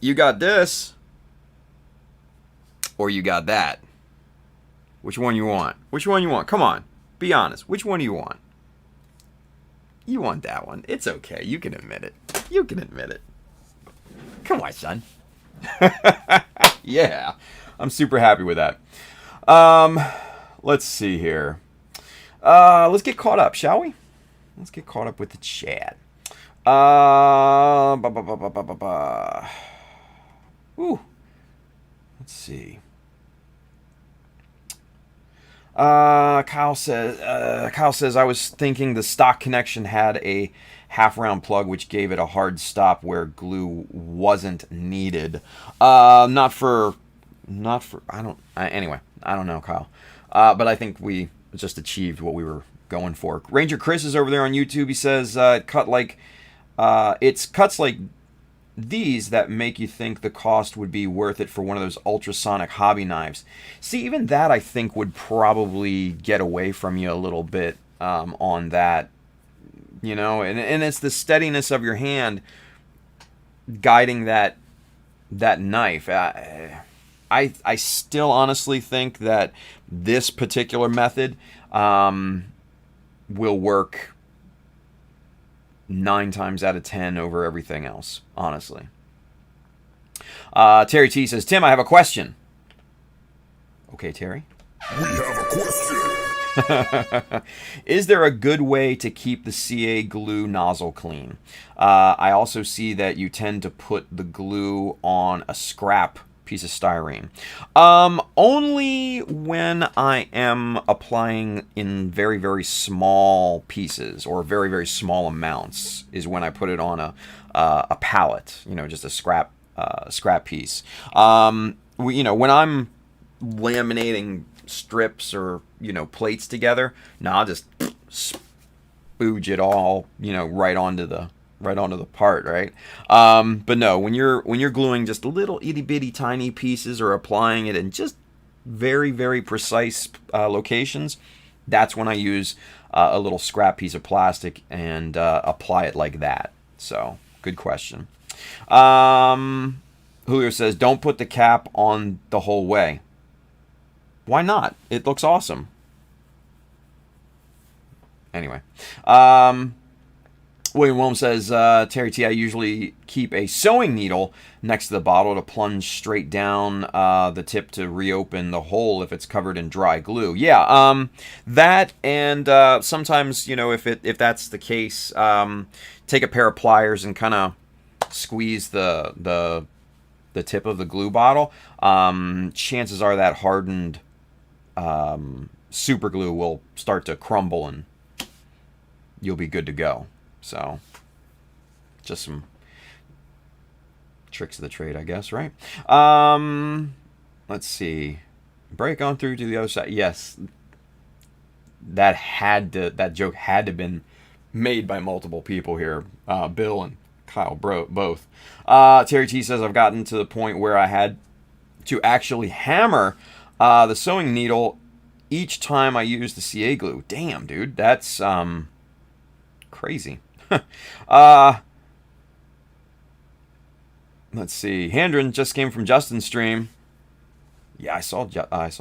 You got this, or you got that. Which one you want? Which one you want? Come on, be honest. Which one do you want? You want that one. It's okay. You can admit it. You can admit it. Come on, son. Yeah, I'm super happy with that. Let's see here. Let's get caught up, shall we? Let's get caught up with the chat. Ooh. Let's see. Kyle says I was thinking the stock connection had a half round plug which gave it a hard stop where glue wasn't needed. Anyway, I don't know, Kyle. But I think we just achieved what we were going for. Ranger Chris is over there on YouTube. He says it's cuts like these that make you think the cost would be worth it for one of those ultrasonic hobby knives. See, even that I think would probably get away from you a little bit on that, you know, and it's the steadiness of your hand guiding that knife. I still honestly think that this particular method will work 9 times out of 10 over everything else, honestly. Terry T says, Tim, I have a question. Okay, Terry. We have a question. Is there a good way to keep the CA glue nozzle clean? I also see that you tend to put the glue on a scrap piece of styrene. Only when I am applying in very, very small pieces or very, very small amounts is when I put it on a pallet, you know, just a scrap piece. When I'm laminating strips or, you know, plates together, I'll just spooge it all, you know, right onto the part, right? But no, when you're gluing just little itty bitty tiny pieces or applying it in just very, very precise locations, that's when I use a little scrap piece of plastic and apply it like that. So, good question. Julio says, don't put the cap on the whole way. Why not? It looks awesome. Anyway. William Williams says, Terry T, I usually keep a sewing needle next to the bottle to plunge straight down the tip to reopen the hole if it's covered in dry glue. Yeah, that, and sometimes, you know, if that's the case, take a pair of pliers and kind of squeeze the tip of the glue bottle. Chances are that hardened super glue will start to crumble and you'll be good to go. So, just some tricks of the trade, I guess, right? Let's see. Break on through to the other side. Yes, that joke had to have been made by multiple people here. Bill and Kyle both. Terry T says, I've gotten to the point where I had to actually hammer the sewing needle each time I used the CA glue. Damn, dude, that's Crazy. Let's see. Handren just came from Justin's stream. Yeah, I saw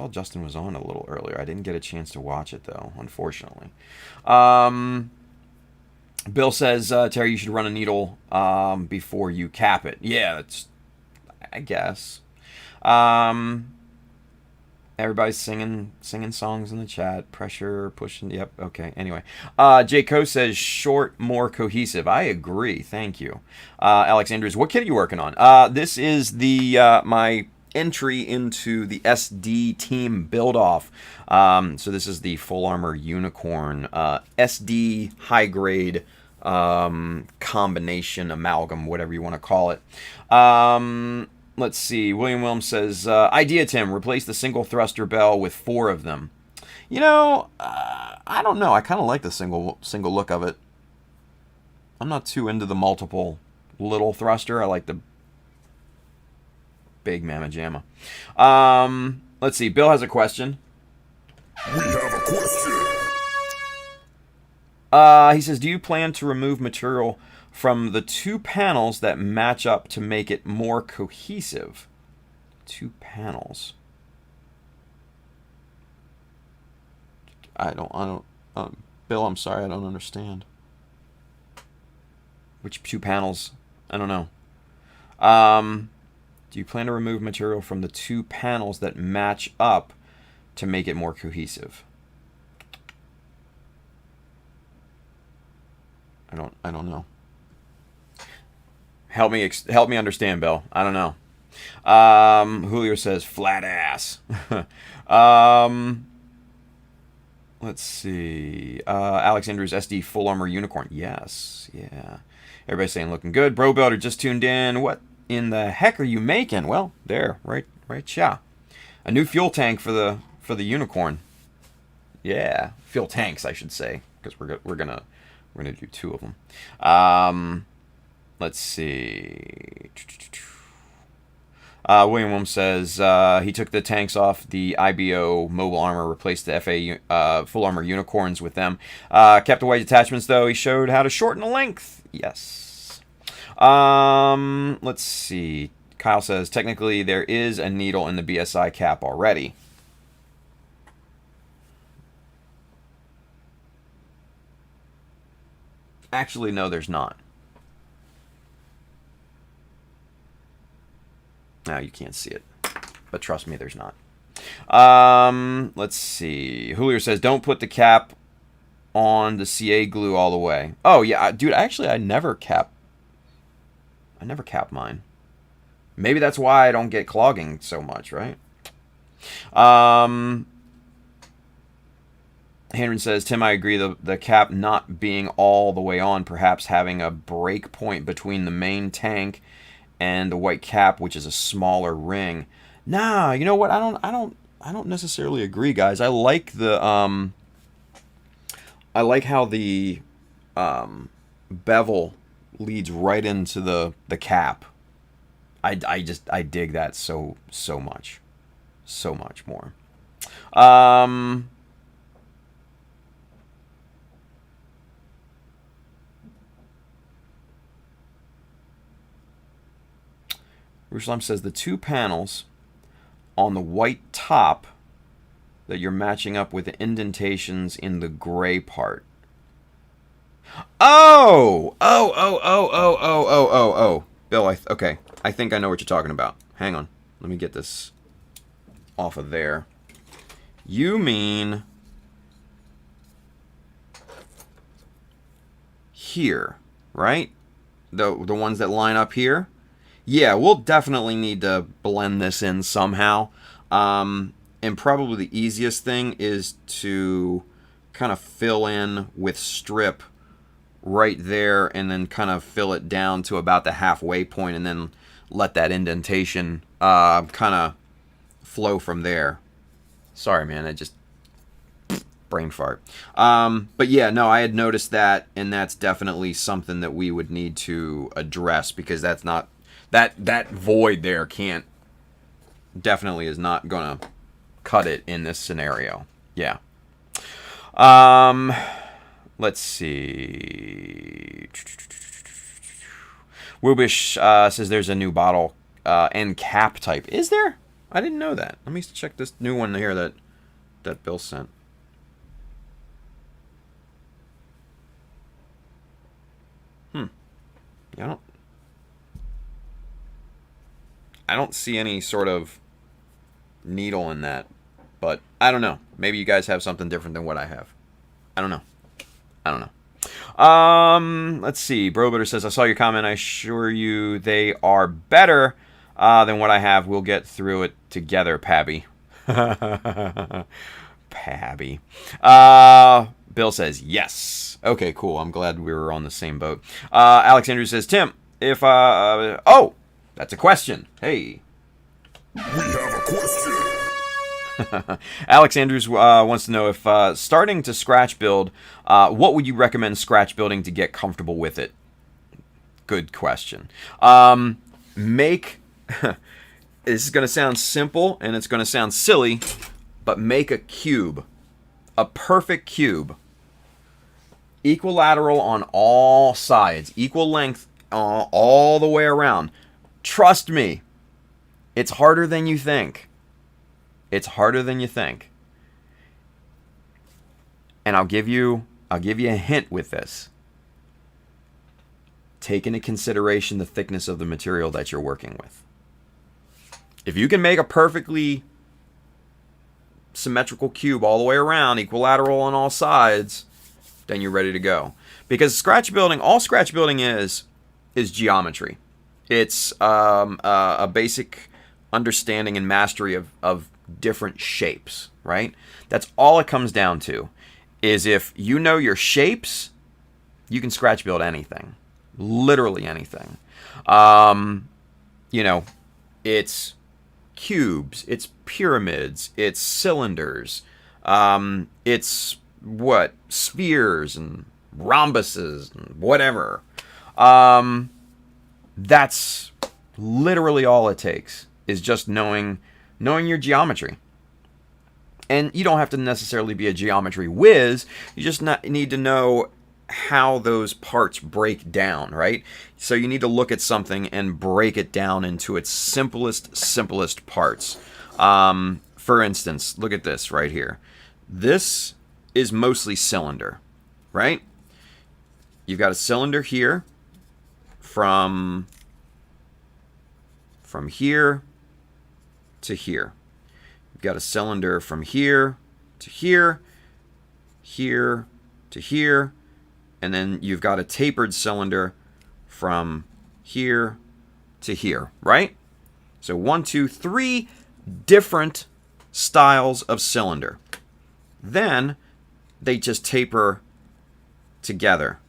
Justin was on a little earlier. I didn't get a chance to watch it, though, unfortunately. Bill says, Terry, you should run a needle before you cap it. Yeah, that's, I guess. Everybody's singing songs in the chat. Pressure, pushing. Yep, okay. Anyway. J. Co says, short, more cohesive. I agree. Thank you. Alex Andrews, what kit are you working on? This is the my entry into the SD Team Buildoff. So this is the Full Armor Unicorn SD high grade combination amalgam, whatever you want to call it. Let's see. William Williams says, idea, Tim, replace the single thruster bell with 4 of them. You know, I don't know. I kind of like the single look of it. I'm not too into the multiple little thruster. I like the big mamma jamma. Let's see. Bill has a question. We have a question. He says, do you plan to remove material from the 2 panels that match up to make it more cohesive? 2 panels. I don't, Bill, I'm sorry, I don't understand. Which 2 panels? I don't know. Do you plan to remove material from the 2 panels that match up to make it more cohesive? I don't know. Help me understand, Bill. I don't know. Julio says flat ass. Let's see. Alex Andrews, SD Full Armor Unicorn. Yes, yeah. Everybody's saying looking good. Bro Builder just tuned in. What in the heck are you making? Well, there, right, yeah. A new fuel tank for the Unicorn. Yeah, fuel tanks, I should say, because we're gonna do 2 of them. Let's see. William Williams says he took the tanks off the IBO mobile armor, replaced the FA full armor unicorns with them. Kept the white attachments, though. He showed how to shorten the length. Yes. Let's see. Kyle says, technically, there is a needle in the BSI cap already. Actually, no, there's not. Now you can't see it, but trust me, there's not. Let's see. Julio says, don't put the cap on the CA glue all the way. Oh, yeah, dude, actually, I never cap mine. Maybe that's why I don't get clogging so much, right? Henry says, Tim, I agree, the cap not being all the way on, perhaps having a break point between the main tank and the white cap, which is a smaller ring. Nah, you know what? I don't necessarily agree, guys. I like the I like how the bevel leads right into the cap. I dig that so much more. Ruslam says the 2 panels on the white top that you're matching up with the indentations in the gray part. Oh! Bill, okay. I think I know what you're talking about. Hang on. Let me get this off of there. You mean here, right? The ones that line up here? Yeah, we'll definitely need to blend this in somehow. And probably the easiest thing is to kind of fill in with strip right there and then kind of fill it down to about the halfway point and then let that indentation kind of flow from there. Sorry, man, I just brain fart. But yeah, no, I had noticed that, and that's definitely something that we would need to address, because that's not... That void there definitely is not going to cut it in this scenario. Yeah. Let's see. Woobish says there's a new bottle and cap type. Is there? I didn't know that. Let me check this new one here that Bill sent. I don't see any sort of needle in that, but I don't know. Maybe you guys have something different than what I have. I don't know. Let's see. Brobutter says, I saw your comment. I assure you they are better than what I have. We'll get through it together, Pabby. Pabby. Bill says, yes. Okay, cool. I'm glad we were on the same boat. Alex Andrews says, Tim, if, oh, that's a question. Hey. We have a question. Alex Andrews wants to know if starting to scratch build, what would you recommend scratch building to get comfortable with it? Good question. This is going to sound simple and it's going to sound silly, but make a cube. A perfect cube. Equilateral on all sides. Equal length all the way around. Trust me, it's harder than you think. It's harder than you think. And I'll give you a hint with this. Take into consideration the thickness of the material that you're working with. If you can make a perfectly symmetrical cube all the way around, equilateral on all sides, then you're ready to go. Because scratch building, all scratch building is geometry. It's a basic understanding and mastery of different shapes, right? That's all it comes down to. Is if you know your shapes, you can scratch build anything. Literally anything. You know, it's cubes, it's pyramids, it's cylinders, it's what? Spheres and rhombuses and whatever. That's literally all it takes, is just knowing your geometry. And you don't have to necessarily be a geometry whiz. You just need to know how those parts break down, right? So you need to look at something and break it down into its simplest parts. For instance, look at this right here. This is mostly cylinder, right? You've got a cylinder here from here to here. You've got a cylinder from here to here, here to here, and then you've got a tapered cylinder from here to here, right? So 1, 2, 3 different styles of cylinder. Then they just taper together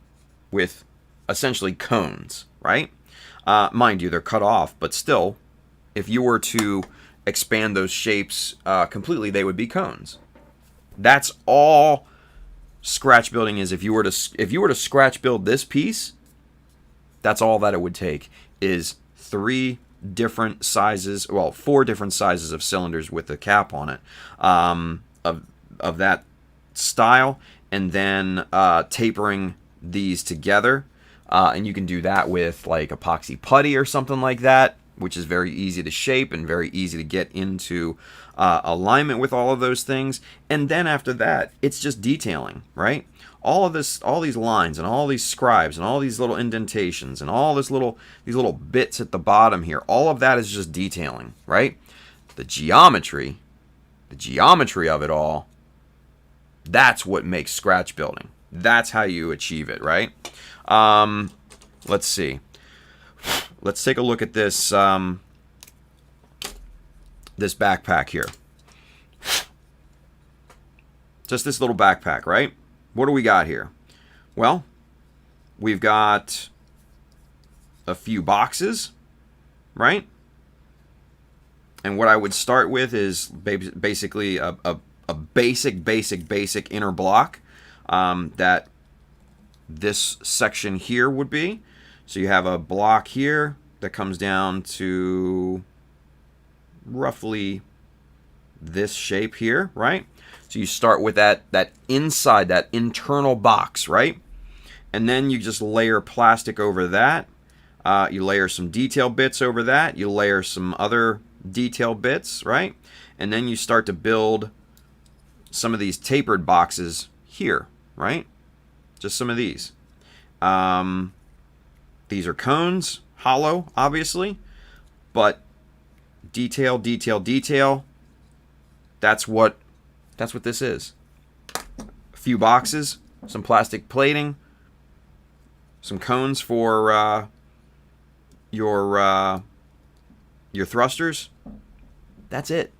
with essentially cones, right? Mind you, they're cut off, but still, if you were to expand those shapes completely, they would be cones. That's all scratch building is. If you were to scratch build this piece, that's all that it would take, is 4 different sizes of cylinders with a cap on it, of that style, and then tapering these together. And you can do that with like epoxy putty or something like that, which is very easy to shape and very easy to get into alignment with all of those things. And then after that, it's just detailing, right? All these lines and all these scribes and all these little indentations and all these little bits at the bottom here, all of that is just detailing, right? The geometry of it all, that's what makes scratch building. That's how you achieve it, right? Let's see. Let's take a look at this this backpack here. Just this little backpack, right? What do we got here? Well, we've got a few boxes, right? And what I would start with is basically a basic inner block that this section here would be. So you have a block here that comes down to roughly this shape here, right? So you start with that inside, that internal box, right? And then you just layer plastic over that. You layer some detail bits over that. You layer some other detail bits, right? And then you start to build some of these tapered boxes here, right? Just some of these. These are cones, hollow, obviously, but detail, detail, detail. That's what this is. A few boxes, some plastic plating, some cones for your thrusters. That's it.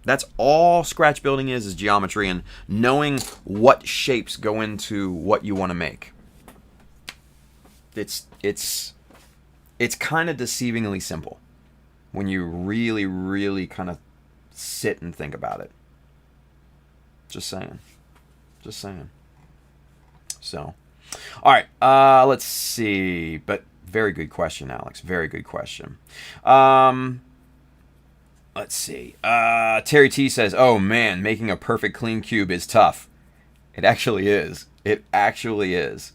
That's all scratch building is geometry and knowing what shapes go into what you want to make. It's kind of deceivingly simple when you really, really kind of sit and think about it. Just saying. So, all right, let's see. But very good question, Alex. Very good question. Let's see. Terry T says, "Oh man, making a perfect clean cube is tough." It actually is. It actually is.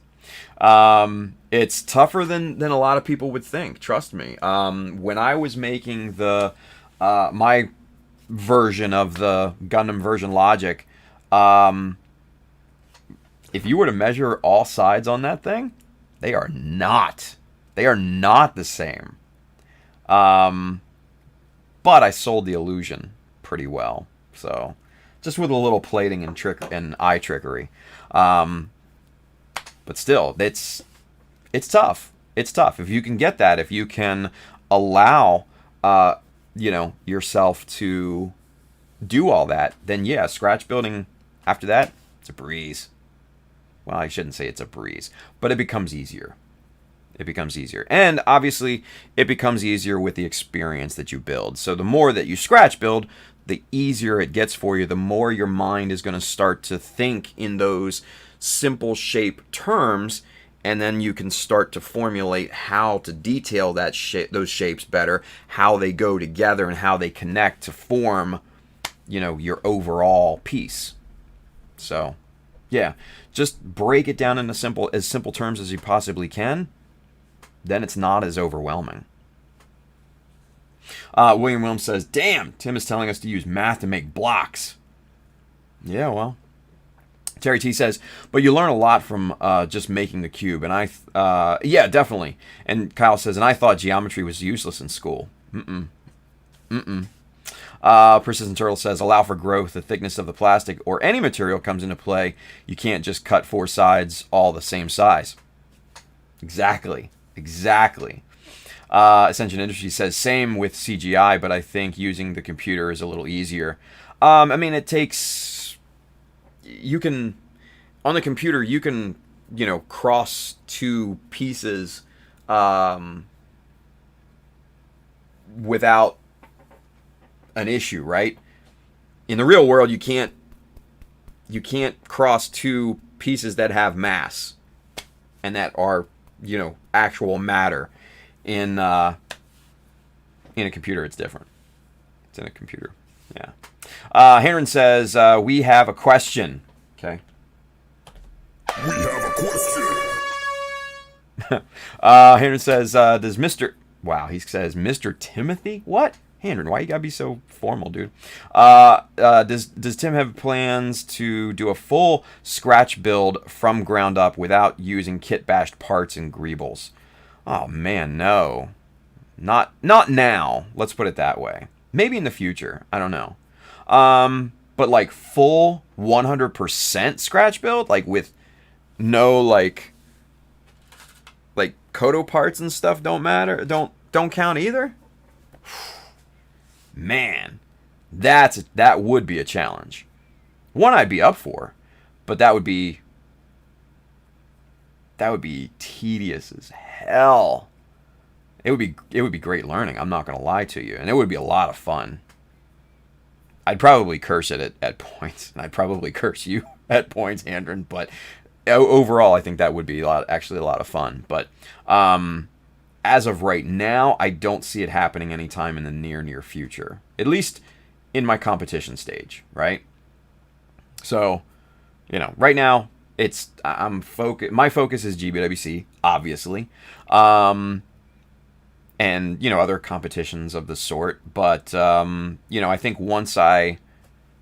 It's tougher than a lot of people would think. Trust me. When I was making the my version of the Gundam version logic, if you were to measure all sides on that thing, they are not the same. But I sold the illusion pretty well. So just with a little plating and trick and eye trickery. But still, it's tough. It's tough. If you can get that, if you can allow yourself to do all that, then yeah, scratch building after that, it's a breeze. Well, I shouldn't say it's a breeze, but it becomes easier. It becomes easier. And obviously, it becomes easier with the experience that you build. So the more that you scratch build, the easier it gets for you. The more your mind is going to start to think in those simple shape terms, and then you can start to formulate how to detail that those shapes better, how they go together, and how they connect to form, your overall piece. So, yeah, just break it down into as simple terms as you possibly can. Then it's not as overwhelming. William Williams says, "Damn, Tim is telling us to use math to make blocks." Yeah, well. Terry T says, "But you learn a lot from just making the cube." And yeah, definitely. And Kyle says, "And I thought geometry was useless in school." Persistent Turtle says, "Allow for growth. The thickness of the plastic or any material comes into play. You can't just cut four sides all the same size." Exactly. Ascension Industries says, "Same with CGI, but I think using the computer is a little easier." It takes... You can... On the computer, you can, cross two pieces without an issue, right? In the real world, you can't cross two pieces that have mass and that are, actual matter. In a computer, it's different. It's in a computer. Yeah. Henry says, "We have a question." Okay. We have a question. Henry says, "Does Mr. Wow, he says Mr. Timothy? What? Henry, why you gotta be so formal, dude? Does Tim have plans to do a full scratch build from ground up without using kit bashed parts and greebles?" Oh man, no. Not now. Let's put it that way. Maybe in the future. I don't know. But like full 100% scratch build, like with no like Kodo parts and stuff don't matter. Don't count either. Man, that would be a challenge. One I'd be up for, but that would be tedious as hell. It would be great learning, I'm not going to lie to you, and it would be a lot of fun. I'd probably curse it at points, and I'd probably curse you at points, Andron, but overall I think that would be actually a lot of fun. But as of right now, I don't see it happening anytime in the near future. At least in my competition stage, right? So, right now my focus is GBWC, obviously. And other competitions of the sort, but I think once I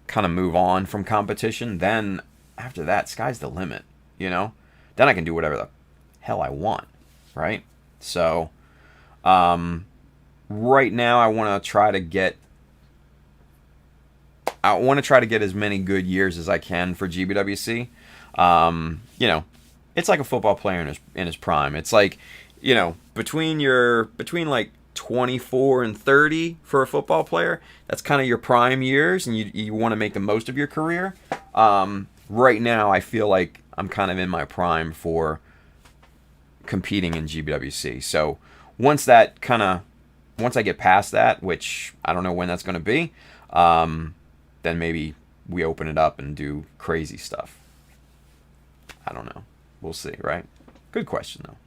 kind of move on from competition, then after that, sky's the limit. Then I can do whatever the hell I want, right? So right now I want to try to get as many good years as I can for GBWC. It's like a football player in his prime. It's like, between like 24 and 30 for a football player, that's kind of your prime years, and you want to make the most of your career. Right now, I feel like I'm kind of in my prime for competing in GBWC. So once I get past that, which I don't know when that's going to be, then maybe we open it up and do crazy stuff. I don't know. We'll see, right? Good question, though.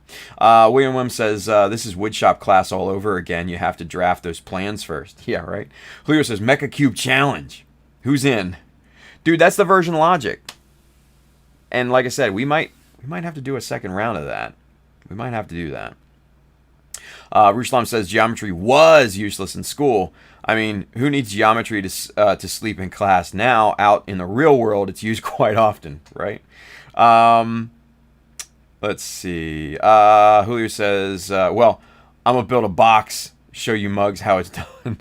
William Wim says, this is woodshop class all over again. You have to draft those plans first. Yeah, right? Julio says, Mecha Cube Challenge. Who's in? Dude, that's the version logic. And like I said, we might have to do a second round of that. We might have to do that. Ruslam says, geometry was useless in school. I mean, who needs geometry to sleep in class? Now, out in the real world, it's used quite often, right? Let's see. Julio says, well, I'm going to build a box, show you mugs how it's done.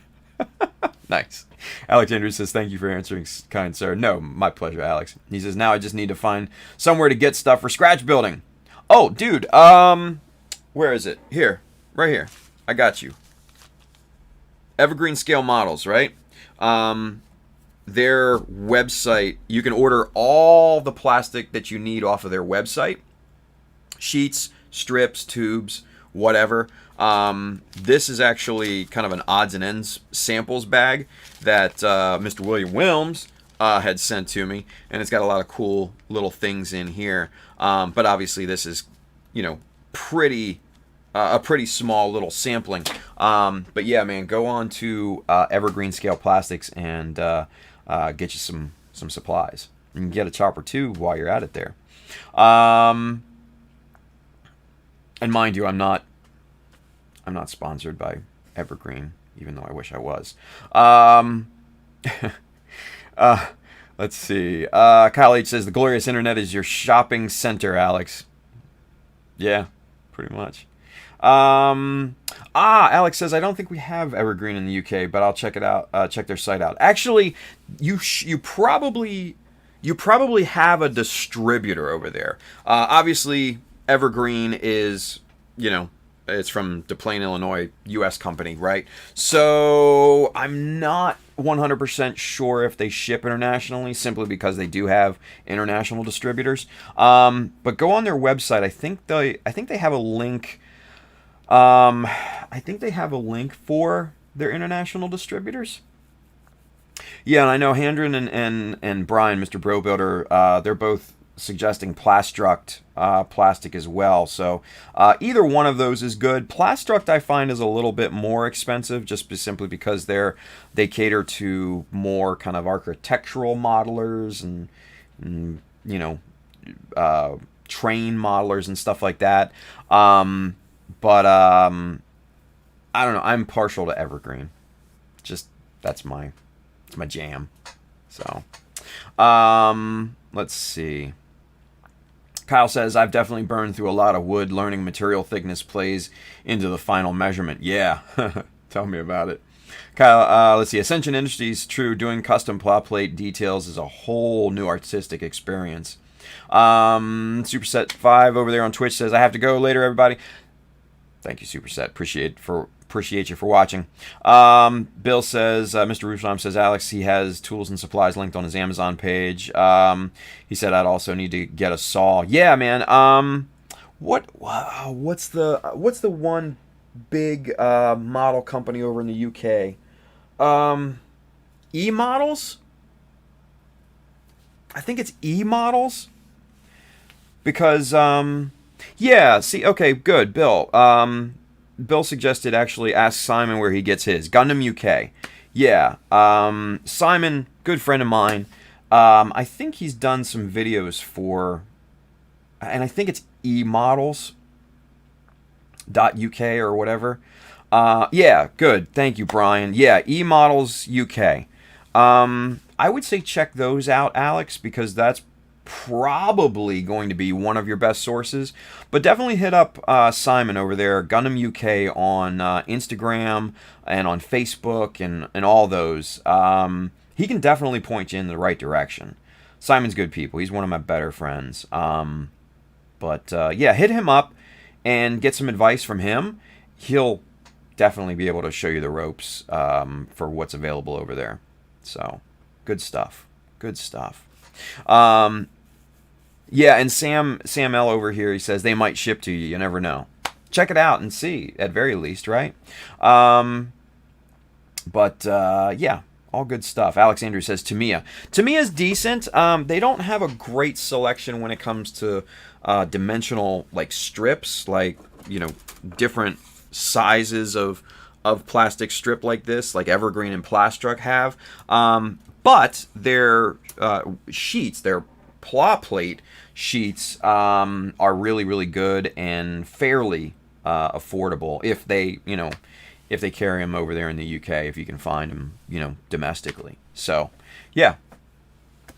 Nice. Alexander says, thank you for answering, kind sir. No, my pleasure, Alex. He says, now I just need to find somewhere to get stuff for scratch building. Oh, dude. Where is it? Here. Right here. I got you. Evergreen Scale Models, right? Their website, you can order all the plastic that you need off of their website. Sheets, strips, tubes, whatever. This is actually kind of an odds and ends samples bag that Mr. William Wilms had sent to me, and it's got a lot of cool little things in here. But obviously, this is, pretty a pretty small little sampling. But yeah, man, go on to Evergreen Scale Plastics and get you some supplies. You can get a chopper too while you're at it there. And mind you, I'm not sponsored by Evergreen, even though I wish I was. Let's see. Kyle H says, the glorious internet is your shopping center, Alex. Yeah, pretty much. Alex says, I don't think we have Evergreen in the UK, but I'll check it out. Check their site out. Actually, you probably have a distributor over there. Obviously, Evergreen is, it's from DePlain, Illinois, U.S. company, right? So I'm not 100% sure if they ship internationally, simply because they do have international distributors. But go on their website. I think they have a link. I think they have a link for their international distributors. Yeah, and I know Handren and Brian, Mr. Bro Builder, they're both suggesting Plastruct plastic as well. So either one of those is good. Plastruct, I find, is a little bit more expensive, just simply because they cater to more kind of architectural modelers and train modelers and stuff like that. But I don't know. I'm partial to Evergreen. Just that's my jam. So let's see. Kyle says, I've definitely burned through a lot of wood. Learning material thickness plays into the final measurement. Yeah, tell me about it. Kyle, let's see. Ascension Industries, true. Doing custom plow plate details is a whole new artistic experience. Superset 5 over there on Twitch says, I have to go later, everybody. Thank you, Superset. Appreciate you for watching. Bill says, Mr. Ruslam says, Alex, he has tools and supplies linked on his Amazon page. He said, I'd also need to get a saw. Yeah, man. What's the one big model company over in the UK? E-Models? I think it's E-Models. Because, yeah, see, okay, good, Bill. Bill suggested actually ask Simon where he gets his. Gundam UK. Yeah. Simon, good friend of mine. I think he's done some videos for, and I think it's emodels.uk or whatever. Yeah, good. Thank you, Brian. Yeah, emodels UK. I would say check those out, Alex, because that's probably going to be one of your best sources. But definitely hit up Simon over there, Gundam UK, on Instagram and on Facebook and all those. He can definitely point you in the right direction. Simon's good people. He's one of my better friends. But yeah, hit him up and get some advice from him. He'll definitely be able to show you the ropes for what's available over there. So, good stuff. Good stuff. Yeah, and Sam L over here, he says they might ship to you. You never know. Check it out and see, at very least, right? But yeah, all good stuff. Alex Andrews says Tamiya. Tamiya's decent. They don't have a great selection when it comes to dimensional like strips, like, you know, different sizes of plastic strip like this, like Evergreen and Plastruck have. But their sheets, their pla plate sheets, are really, really good and fairly affordable if they, you know, if they carry them over there in the UK, if you can find them, you know, domestically. So, yeah,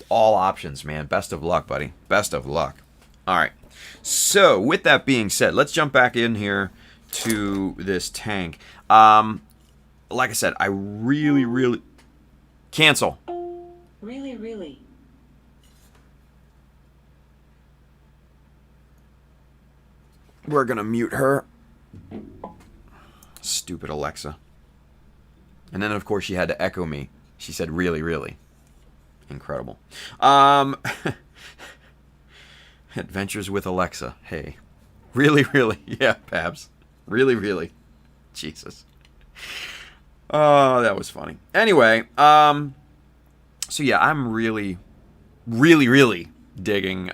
all options, man. Best of luck, buddy. Best of luck. All right. So, with that being said, let's jump back in here to this tank. Like I said, I really cancel. Really. We're gonna mute her. Stupid Alexa. And then, of course, she had to echo me. She said, really. Incredible. Adventures with Alexa. Hey. Really. Yeah, Pabs. Really. Jesus. Oh, that was funny. Anyway, so yeah, I'm really digging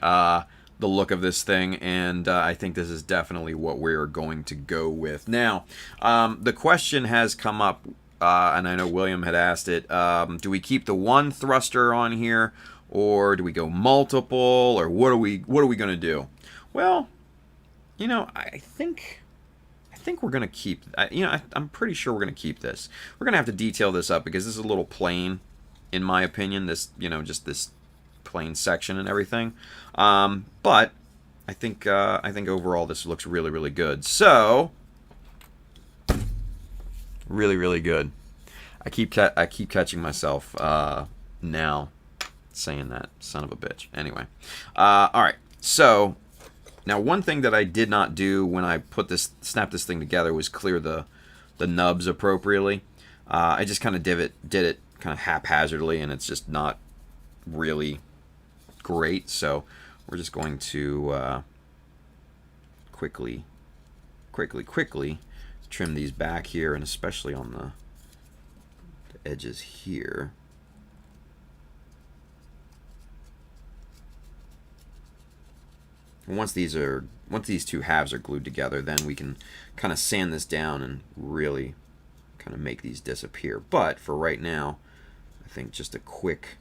the look of this thing, and I think this is definitely what we're going to go with. Now, the question has come up, and I know William had asked it, do we keep the one thruster on here, or do we go multiple, or what are we going to do? Well, you know, I think we're going to keep, you know, I'm pretty sure we're going to keep this. We're going to have to detail this up because this is a little plain, in my opinion, this, you know, just this plain section and everything. But I think overall this looks really good. So, really good. I keep catching myself now saying that, son of a bitch. Anyway, all right. So, now, one thing that I did not do when I snapped this thing together was clear the nubs appropriately. I just kind of did it kind of haphazardly, and it's just not really great. So we're just going to quickly trim these back here, and especially on the edges here. Once these two halves are glued together, then we can kind of sand this down and really kind of make these disappear. But for right now, I think just a quick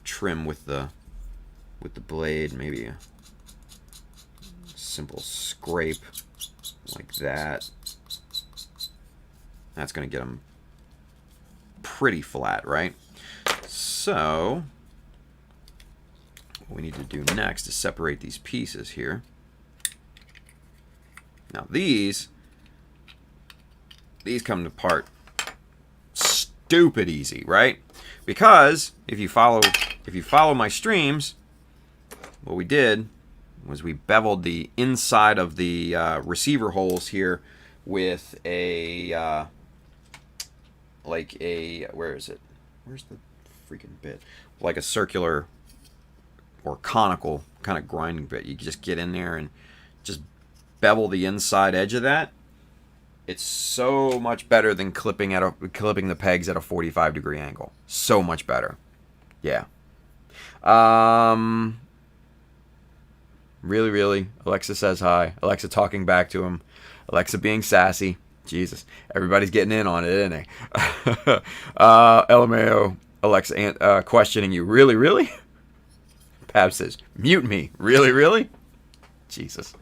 trim with the blade, maybe a simple scrape like that. That's going to get them pretty flat, right? So what we need to do next is separate these pieces here. Now these come apart stupid easy, right? Because if you follow my streams, what we did was we beveled the inside of the receiver holes here with a where is it? Where's the freaking bit? Like a circular or conical kind of grinding bit. You just get in there and just bevel the inside edge of that. It's so much better than clipping the pegs at a 45-degree angle. So much better. Yeah. Really. Alexa says hi. Alexa talking back to him. Alexa being sassy. Jesus, everybody's getting in on it, isn't they? LMAO, Alexa, questioning you. Really, really? Pab says, mute me. Really, really? Jesus.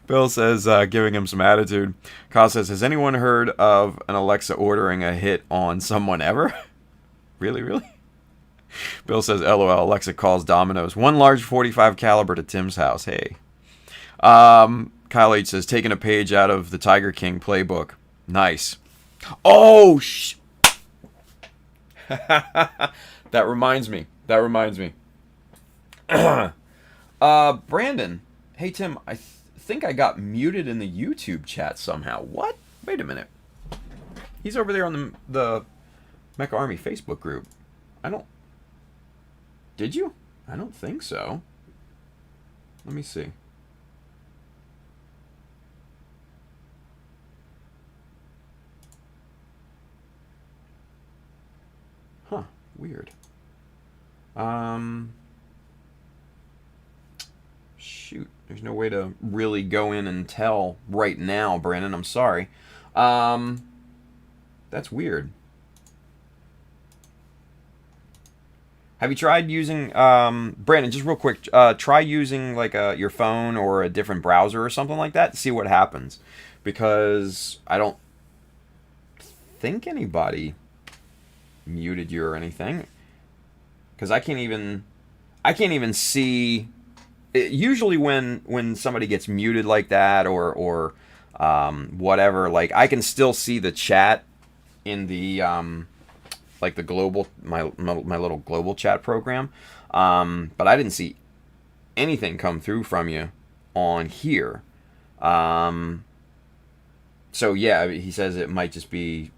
Bill says, giving him some attitude. Kyle says, has anyone heard of an Alexa ordering a hit on someone ever? Really, really? Bill says, LOL, Alexa calls Domino's. One large 45 caliber to Tim's house. Hey. Kyle H says, taking a page out of the Tiger King playbook. Nice. Oh, that reminds me. Brandon. Hey, Tim, I think I got muted in the YouTube chat somehow. What? Wait a minute. He's over there on the Mecha Army Facebook group. Did you? I don't think so. Let me see. Huh. Weird. Shoot. There's no way to really go in and tell right now, Brandon. I'm sorry. That's weird. Have you tried using, Brandon, just real quick, try using like your phone or a different browser or something like that to see what happens. Because I don't think anybody muted you or anything. Because I can't even see. Usually when somebody gets muted like that or whatever, like I can still see the chat in the like the global my little global chat program, but I didn't see anything come through from you on here. So yeah, he says it might just be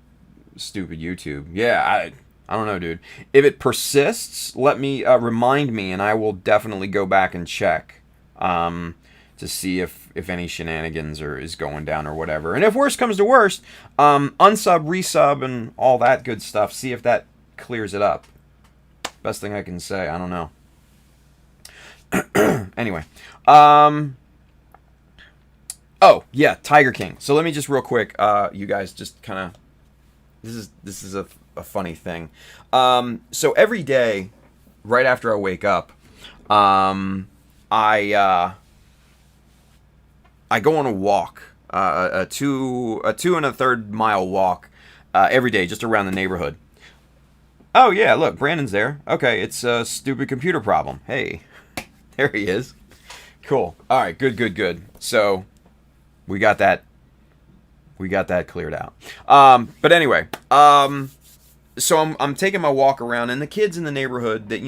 stupid YouTube. Yeah, I don't know, dude. If it persists, let me remind me, and I will definitely go back and check to see if any shenanigans is going down or whatever. And if worst comes to worst, unsub, resub, and all that good stuff. See if that clears it up. Best thing I can say. I don't know. Anyway, oh yeah, Tiger King. So let me just real quick, you guys, just kind of. This is a funny thing. So every day, right after I wake up, I go on a walk, a 2 1/3 mile walk, every day, just around the neighborhood. Oh yeah, look, Brandon's there. Okay, it's a stupid computer problem. Hey, there he is. Cool. All right, good. So we got that cleared out. But anyway, so I'm taking my walk around, and the kids in the neighborhood that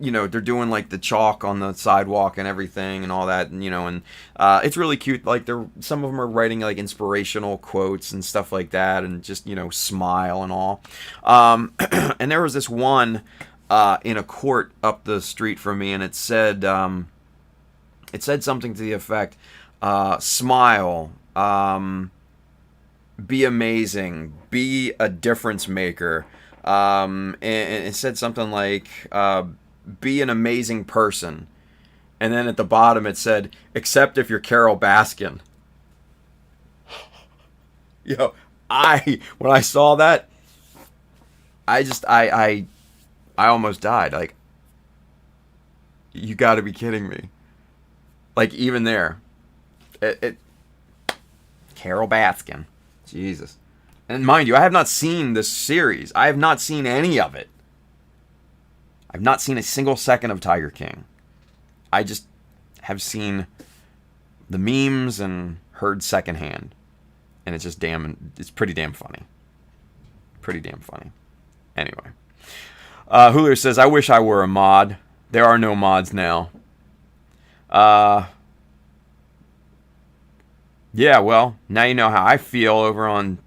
they're doing like the chalk on the sidewalk and everything and all that, and it's really cute. Like some of them are writing like inspirational quotes and stuff like that, and just smile and all. And there was this one in a court up the street from me, and it said something to the effect, smile, be amazing, be a difference maker, and it said something like, be an amazing person. And then at the bottom it said, except if you're Carol Baskin. Yo, when I saw that, I almost died. Like, you gotta be kidding me. Like, even there. Carol Baskin. Jesus. And mind you, I have not seen this series. I have not seen any of it. I've not seen a single second of Tiger King. I just have seen the memes and heard secondhand. And it's just it's pretty damn funny. Pretty damn funny. Anyway. Hulu says, I wish I were a mod. There are no mods now. Yeah, well, now you know how I feel over on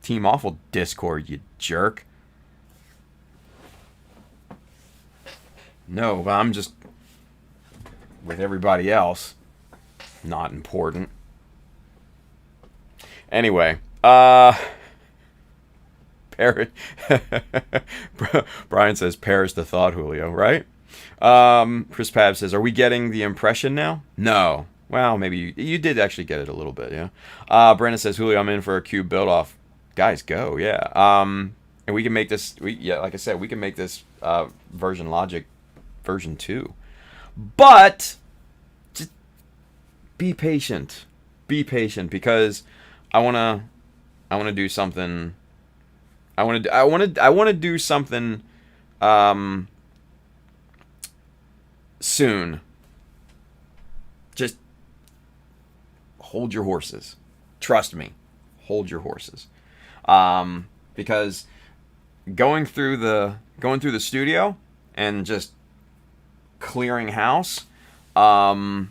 Team Awful Discord, you jerk. No, but I'm just with everybody else. Not important. Anyway, Brian says, perish the thought, Julio, right? Chris Pab says, are we getting the impression now? No, Well, maybe you did actually get it a little bit, yeah. Brandon says, Julio, I'm in for a cube build off. Guys, go, yeah. And we can make this, like I said, we can make this version logic version 2. But just be patient. Be patient, because I wanna do something. I want to do something soon. Just hold your horses. Trust me. Hold your horses. Because going through the studio and just clearing house, I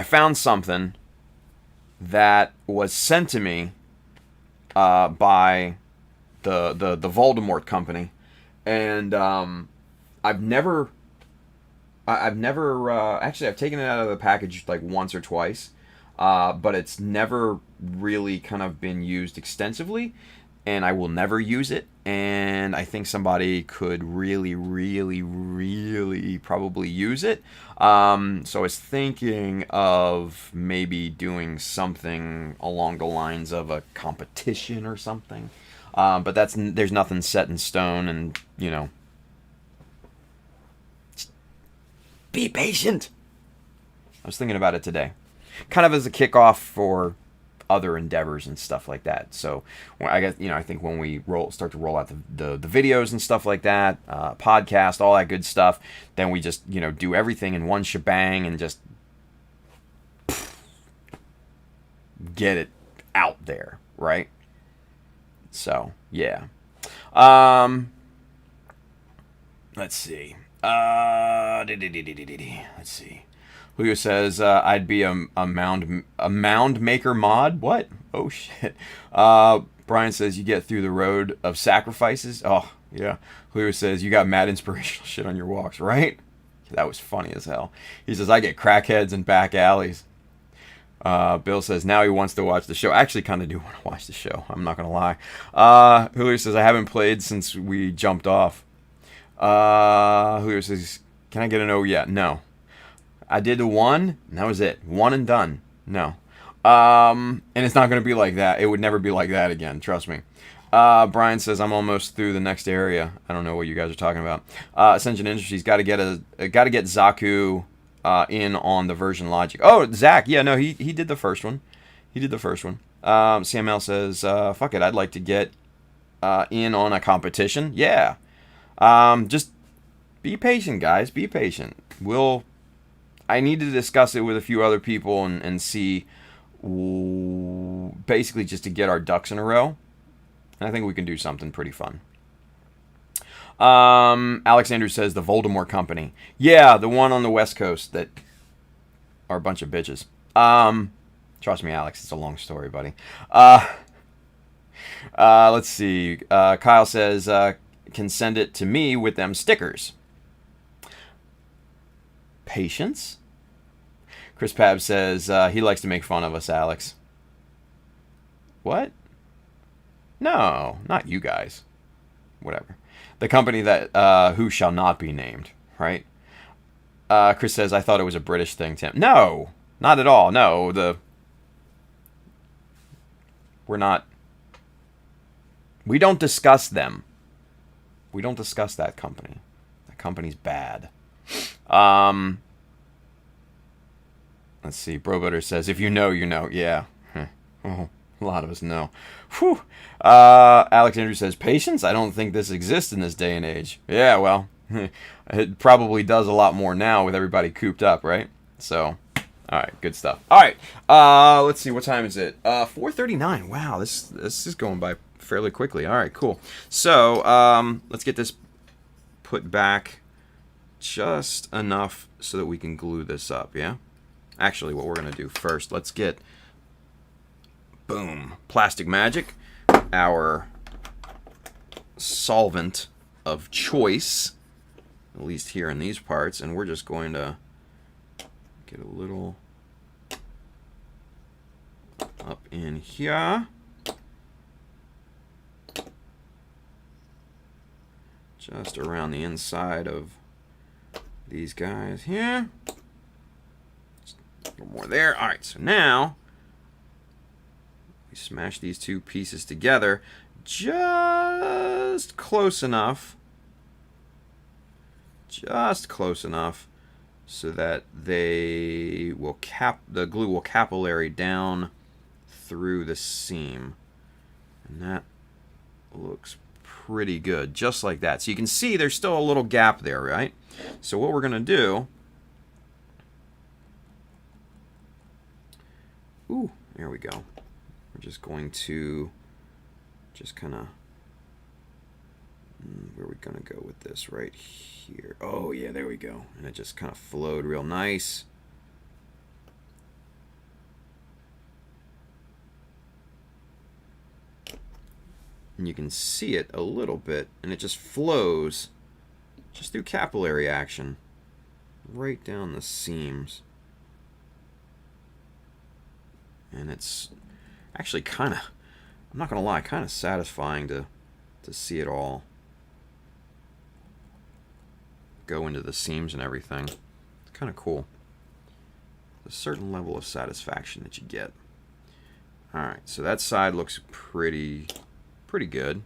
found something that was sent to me by the Voldemort company, and I've never actually, I've taken it out of the package like once or twice, but it's never really kind of been used extensively, and I will never use it. And I think somebody could really, really, really probably use it. So I was thinking of maybe doing something along the lines of a competition or something. But there's nothing set in stone, and you know, just be patient. I was thinking about it today, kind of as a kickoff for other endeavors and stuff like that. So I guess, I think when we start to roll out the videos and stuff like that, podcast, all that good stuff, then we just do everything in one shebang and just get it out there, right? So yeah. Let's see. Let's see. Julio says, I'd be a mound maker mod. What? Oh, shit. Brian says, you get through the road of sacrifices. Oh, yeah. Julio says, you got mad inspirational shit on your walks, right? That was funny as hell. He says, I get crackheads in back alleys. Bill says, now he wants to watch the show. I actually kind of do want to watch the show. I'm not going to lie. Julio says, I haven't played since we jumped off. Julio says, can I get an O yet? No. I did the one, and that was it. One and done. No. And it's not going to be like that. It would never be like that again. Trust me. Brian says, I'm almost through the next area. I don't know what you guys are talking about. Ascension Industries got to get Zaku in on the version logic. Oh, Zach. Yeah, no, he did the first one. He did the first one. CML says, fuck it, I'd like to get in on a competition. Yeah. Just be patient, guys. Be patient. I need to discuss it with a few other people and see, basically just to get our ducks in a row. And I think we can do something pretty fun. Alex Andrews says the Voldemort company. Yeah, the one on the West Coast that are a bunch of bitches. Trust me, Alex, it's a long story, buddy. Let's see. Kyle says, can send it to me with them stickers. Patience? Chris Pab says, he likes to make fun of us, Alex. What? No, not you guys. Whatever. The company that, who shall not be named, right? Chris says, I thought it was a British thing, Tim. No, not at all. No, we don't discuss them. We don't discuss that company. That company's bad. Let's see. Brobutter says, if you know, you know. Yeah. Oh, a lot of us know. Whew. Alex Andrews says, patience? I don't think this exists in this day and age. Yeah, well, it probably does a lot more now with everybody cooped up, right? So, all right, good stuff. All right, let's see. What time is it? 4:39. Wow, this is going by fairly quickly. All right, cool. So, let's get this put back just enough so that we can glue this up, yeah? Actually, what we're going to do first, let's get, boom, Plastic Magic, our solvent of choice, at least here in these parts, and we're just going to get a little up in here. Just around the inside of these guys here. little more there. All right, so now we smash these two pieces together just close enough. Just close enough so that the glue will capillary down through the seam. And that looks pretty good, just like that. So you can see there's still a little gap there, right? So what we're going to do... Ooh, there we go. We're just going to just kind of... Where are we going to go with this? Right here. Oh, yeah, there we go. And it just kind of flowed real nice. And you can see it a little bit, and it just flows just through capillary action right down the seams. And it's actually kind of, I'm not going to lie, kind of satisfying to see it all go into the seams and everything. It's kind of cool. There's a certain level of satisfaction that you get. Alright, so that side looks pretty good.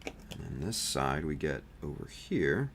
And then this side we get over here.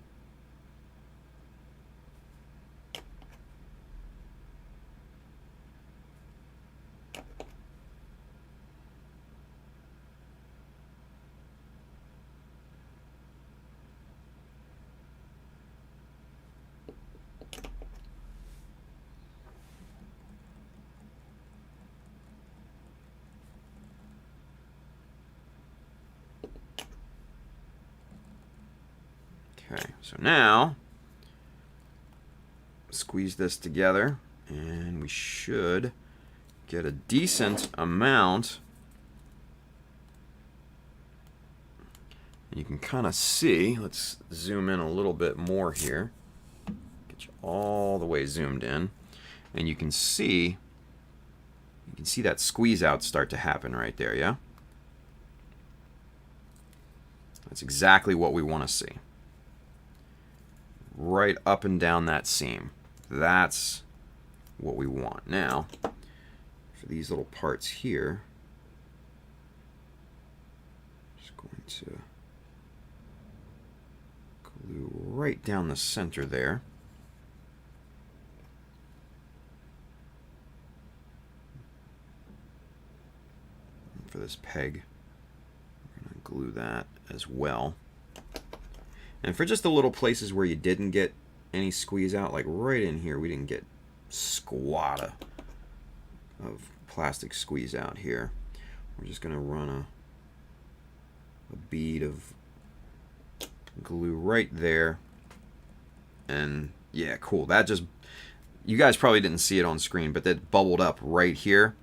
Okay, so now squeeze this together and we should get a decent amount. And you can kind of see, let's zoom in a little bit more here. Get you all the way zoomed in. And you can see that squeeze out start to happen right there, yeah? That's exactly what we want to see. Right up and down that seam. That's what we want. Now, for these little parts here, just going to glue right down the center there. And for this peg, we're going to glue that as well. And for just the little places where you didn't get any squeeze out, like right in here, we didn't get squat of plastic squeeze out here. We're just going to run a bead of glue right there. And yeah, cool. That just, you guys probably didn't see it on screen, but that bubbled up right here.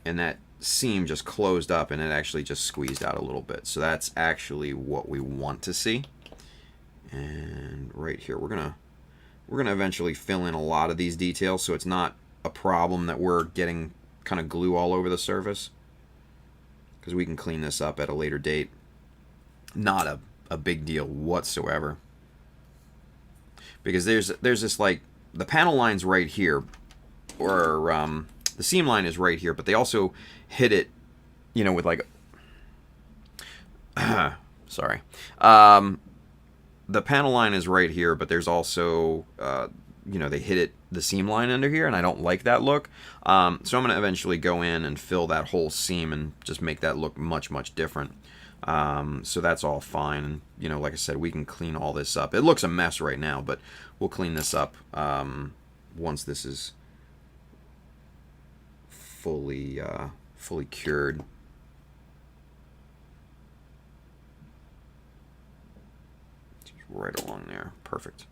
And that seam just closed up and it actually just squeezed out a little bit. So that's actually what we want to see. And right here we're gonna eventually fill in a lot of these details so it's not a problem that we're getting kind of glue all over the surface, because we can clean this up at a later date. Not a big deal whatsoever, because there's this, like, the panel line's right here, or the seam line is right here, but they also hit it, you know, with like, sorry. The panel line is right here, but there's also, you know, they hit it, the seam line under here, and I don't like that look. So I'm going to eventually go in and fill that whole seam and just make that look much, much different. So that's all fine. And, you know, like I said, we can clean all this up. It looks a mess right now, but we'll clean this up once this is fully cured. Just right along there. Perfect.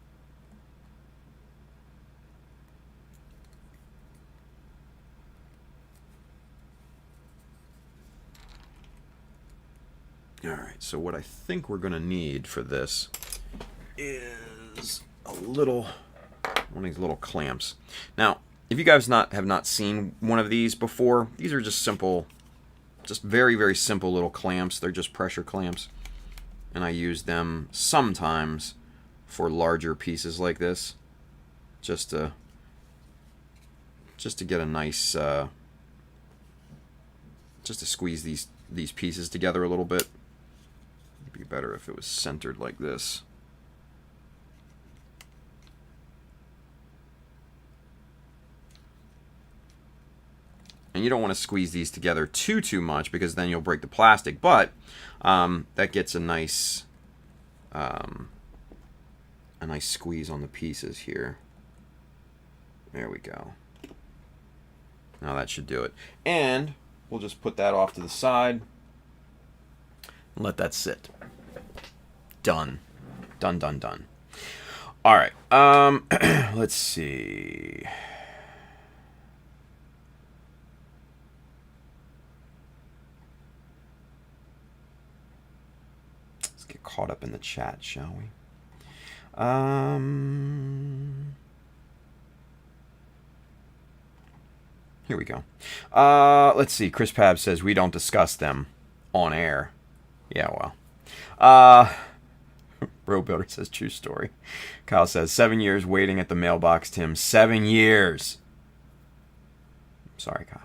Alright, so what I think we're going to need for this is one of these little clamps. Now, if you guys have not seen one of these before, these are just simple, just very, very simple little clamps. They're just pressure clamps. And I use them sometimes for larger pieces like this. just to get a nice, just to squeeze these pieces together a little bit. It'd be better if it was centered like this. And you don't want to squeeze these together too much because then you'll break the plastic. But that gets a nice squeeze on the pieces here. There we go. Now that should do it. And we'll just put that off to the side and let that sit. Done. Done, done, done. All right. Let's see. Caught up in the chat, shall we? Here we go. Let's see. Chris Pab says we don't discuss them on air. Yeah, well. Bro Builder says true story. Kyle says 7 years waiting at the mailbox, Tim. 7 years. Sorry, Kyle.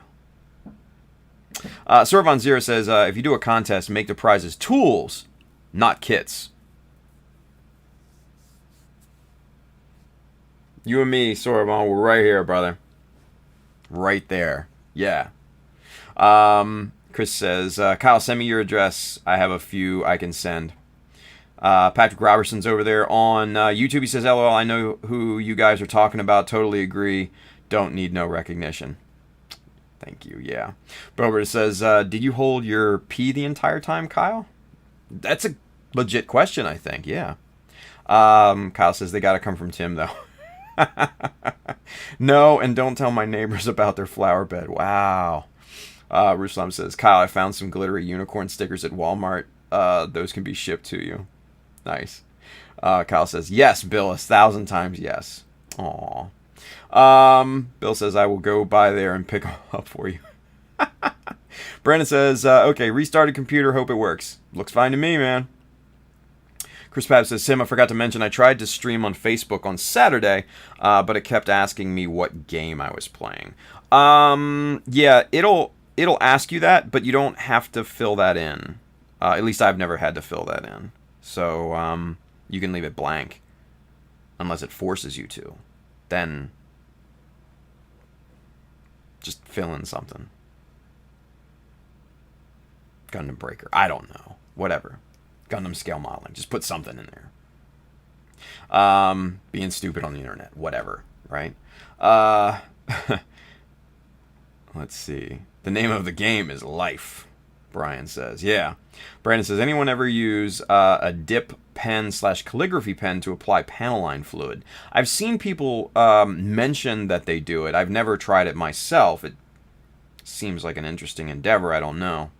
Sorvon Zero says if you do a contest, make the prizes tools, not kits. You and me, Sorvon, we're right here, brother. Right there. Yeah. Chris says, Kyle, send me your address. I have a few I can send. Patrick Robertson's over there on YouTube. He says, LOL, I know who you guys are talking about. Totally agree. Don't need no recognition. Thank you, yeah. Robert says, did you hold your pee the entire time, Kyle? That's a legit question, I think, yeah. Kyle says, they got to come from Tim, though. No, and don't tell my neighbors about their flower bed. Wow. Ruslam says, Kyle, I found some glittery unicorn stickers at Walmart. Those can be shipped to you. Nice. Kyle says, yes, Bill, 1,000 times yes. Aww. Bill says, I will go by there and pick them up for you. Brandon says, okay, restarted computer, hope it works. Looks fine to me, man. Chris Pab says, Sim, I forgot to mention, I tried to stream on Facebook on Saturday, but it kept asking me what game I was playing. Yeah, it'll ask you that, but you don't have to fill that in. At least I've never had to fill that in. So, you can leave it blank. Unless it forces you to. Then, just fill in something. Gundam Breaker. I don't know. Whatever. Gundam scale modeling. Just put something in there. Being stupid on the internet. Whatever. Right? Let's see. The name of the game is Life, Brian says. Yeah. Brandon says, anyone ever use a dip pen / calligraphy pen to apply panel line fluid? I've seen people mention that they do it. I've never tried it myself. It seems like an interesting endeavor. I don't know.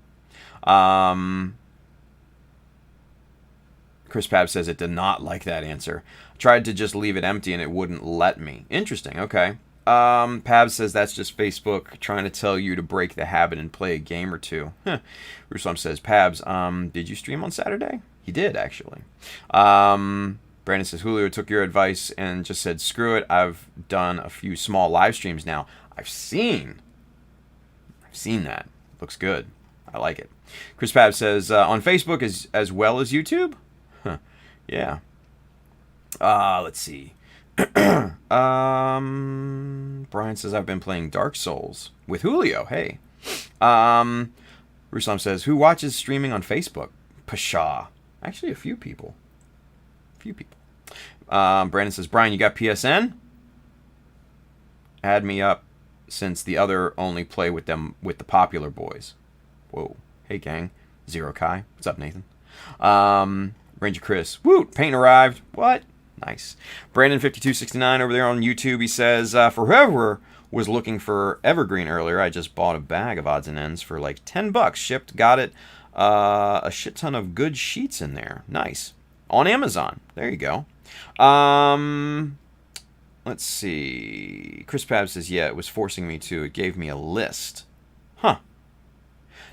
Chris Pab says it did not like that answer. Tried to just leave it empty and it wouldn't let me. Interesting. Okay. Pab says that's just Facebook trying to tell you to break the habit and play a game or two. Ruslam says, Pabs, did you stream on Saturday? He did, actually. Brandon says, Julio took your advice and just said, screw it. I've done a few small live streams now. I've seen that. Looks good. I like it. Chris Pab says, on Facebook as well as YouTube? Huh. Yeah. Let's see. Brian says, I've been playing Dark Souls with Julio. Hey. Ruslam says, who watches streaming on Facebook? Pasha. Actually, a few people. Brandon says, Brian, you got PSN? Add me up since the other only play with them with the popular boys. Whoa. Hey, gang. Zero Kai. What's up, Nathan? Ranger Chris. Woot. Paint arrived. What? Nice. Brandon5269 over there on YouTube. He says, for whoever was looking for Evergreen earlier, I just bought a bag of odds and ends for like $10. Shipped. Got it. A shit ton of good sheets in there. Nice. On Amazon. There you go. Let's see. Chris Pab says, yeah, it was forcing me to. It gave me a list. Huh.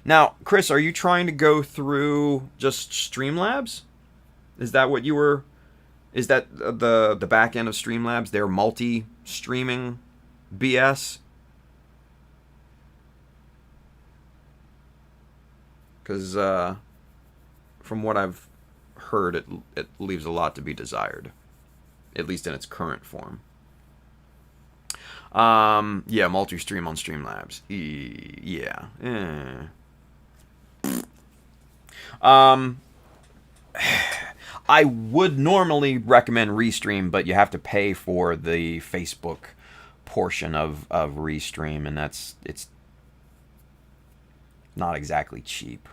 Now, Chris, are you trying to go through just Streamlabs? Is that what you were Is that the back end of Streamlabs? They're multi-streaming BS? Because from what I've heard, it leaves a lot to be desired, at least in its current form. Yeah, multi-stream on Streamlabs. Yeah. I would normally recommend Restream, but you have to pay for the Facebook portion of Restream, and it's not exactly cheap.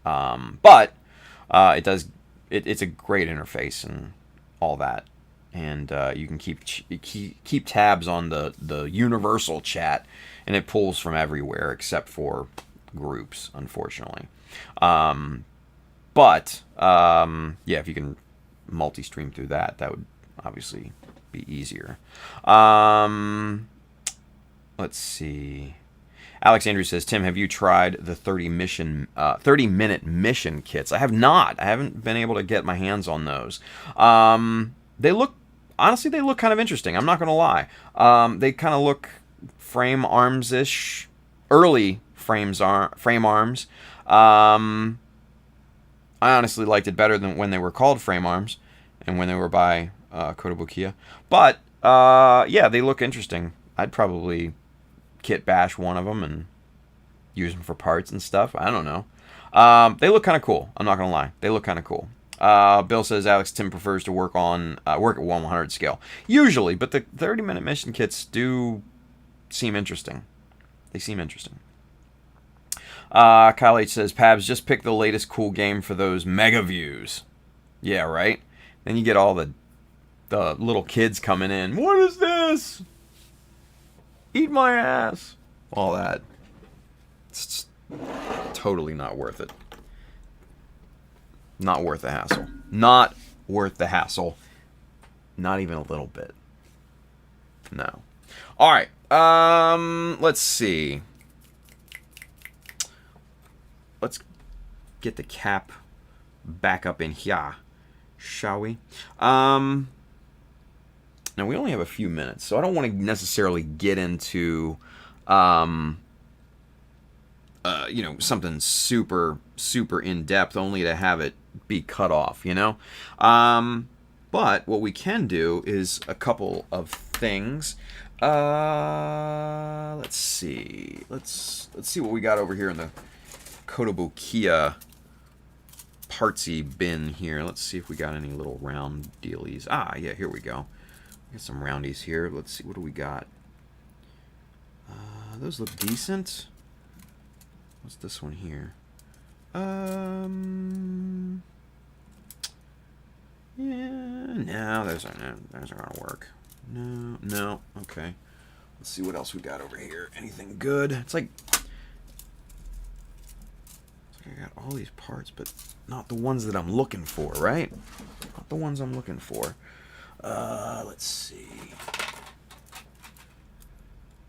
But it's a great interface and all that, and you can keep tabs on the universal chat, and it pulls from everywhere except for groups, unfortunately. But yeah, if you can multi-stream through that would obviously be easier. Let's see. Alex Andrews says, Tim, have you tried the 30-minute mission kits? I have not. I haven't been able to get my hands on those. They look kind of interesting. I'm not going to lie. They kind of look frame arms-ish, early frame arms. I honestly liked it better than when they were called frame arms and when they were by Kotobukiya. But yeah, they look interesting. I'd probably kit bash one of them and use them for parts and stuff. I don't know. They look kind of cool. I'm not gonna lie. They look kind of cool. Bill says Alex Tim prefers to work at 1/100 scale usually, but the 30-minute mission kits do seem interesting. They seem interesting. Kyle H says Pabs, just pick the latest cool game for those mega views. Yeah, right. Then you get all the little kids coming in. What is this? Eat my ass. All that. It's totally not worth it. Not worth the hassle. Not worth the hassle. Not even a little bit. No. All right. Let's see. Let's get the cap back up in here, shall we? Now, we only have a few minutes, so I don't want to necessarily get into, something super, super in-depth, only to have it be cut off, you know? But what we can do is a couple of things. Let's see. Let's see what we got over here in the Kotobukiya partsy bin here. Let's see if we got any little round dealies. Ah, yeah, here we go. Got some roundies here. Let's see, what do we got? Those look decent. What's this one here? Yeah, no, those aren't gonna work. No, okay. Let's see what else we got over here. Anything good? It's like I got all these parts, but not the ones that I'm looking for, right? Not the ones I'm looking for. Let's see.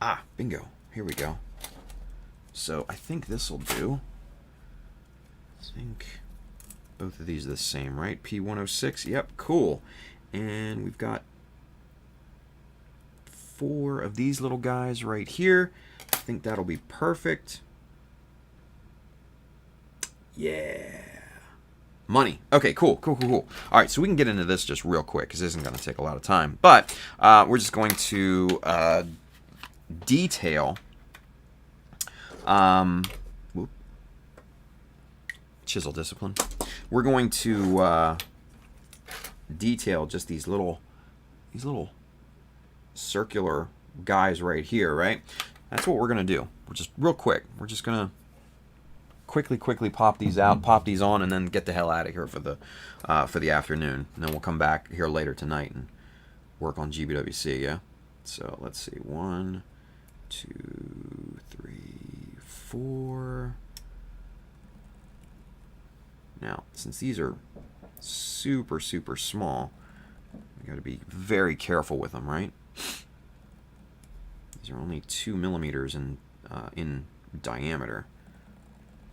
Ah, bingo. Here we go. So I think this will do. I think both of these are the same, right? P106. Yep, cool. And we've got 4 of these little guys right here. I think that'll be perfect. Yeah. Money. Okay, cool. All right, so we can get into this just real quick because this isn't going to take a lot of time. But we're just going to detail. Chisel discipline. We're going to detail just these little circular guys right here, right? That's what we're going to do. We're just real quick. We're just going to quickly pop these out, pop these on, and then get the hell out of here for the afternoon. And then we'll come back here later tonight and work on GBWC, yeah? So let's see. 1, 2, 3, 4. Now, since these are super small, we got to be very careful with them, right? These are only 2 millimeters in diameter.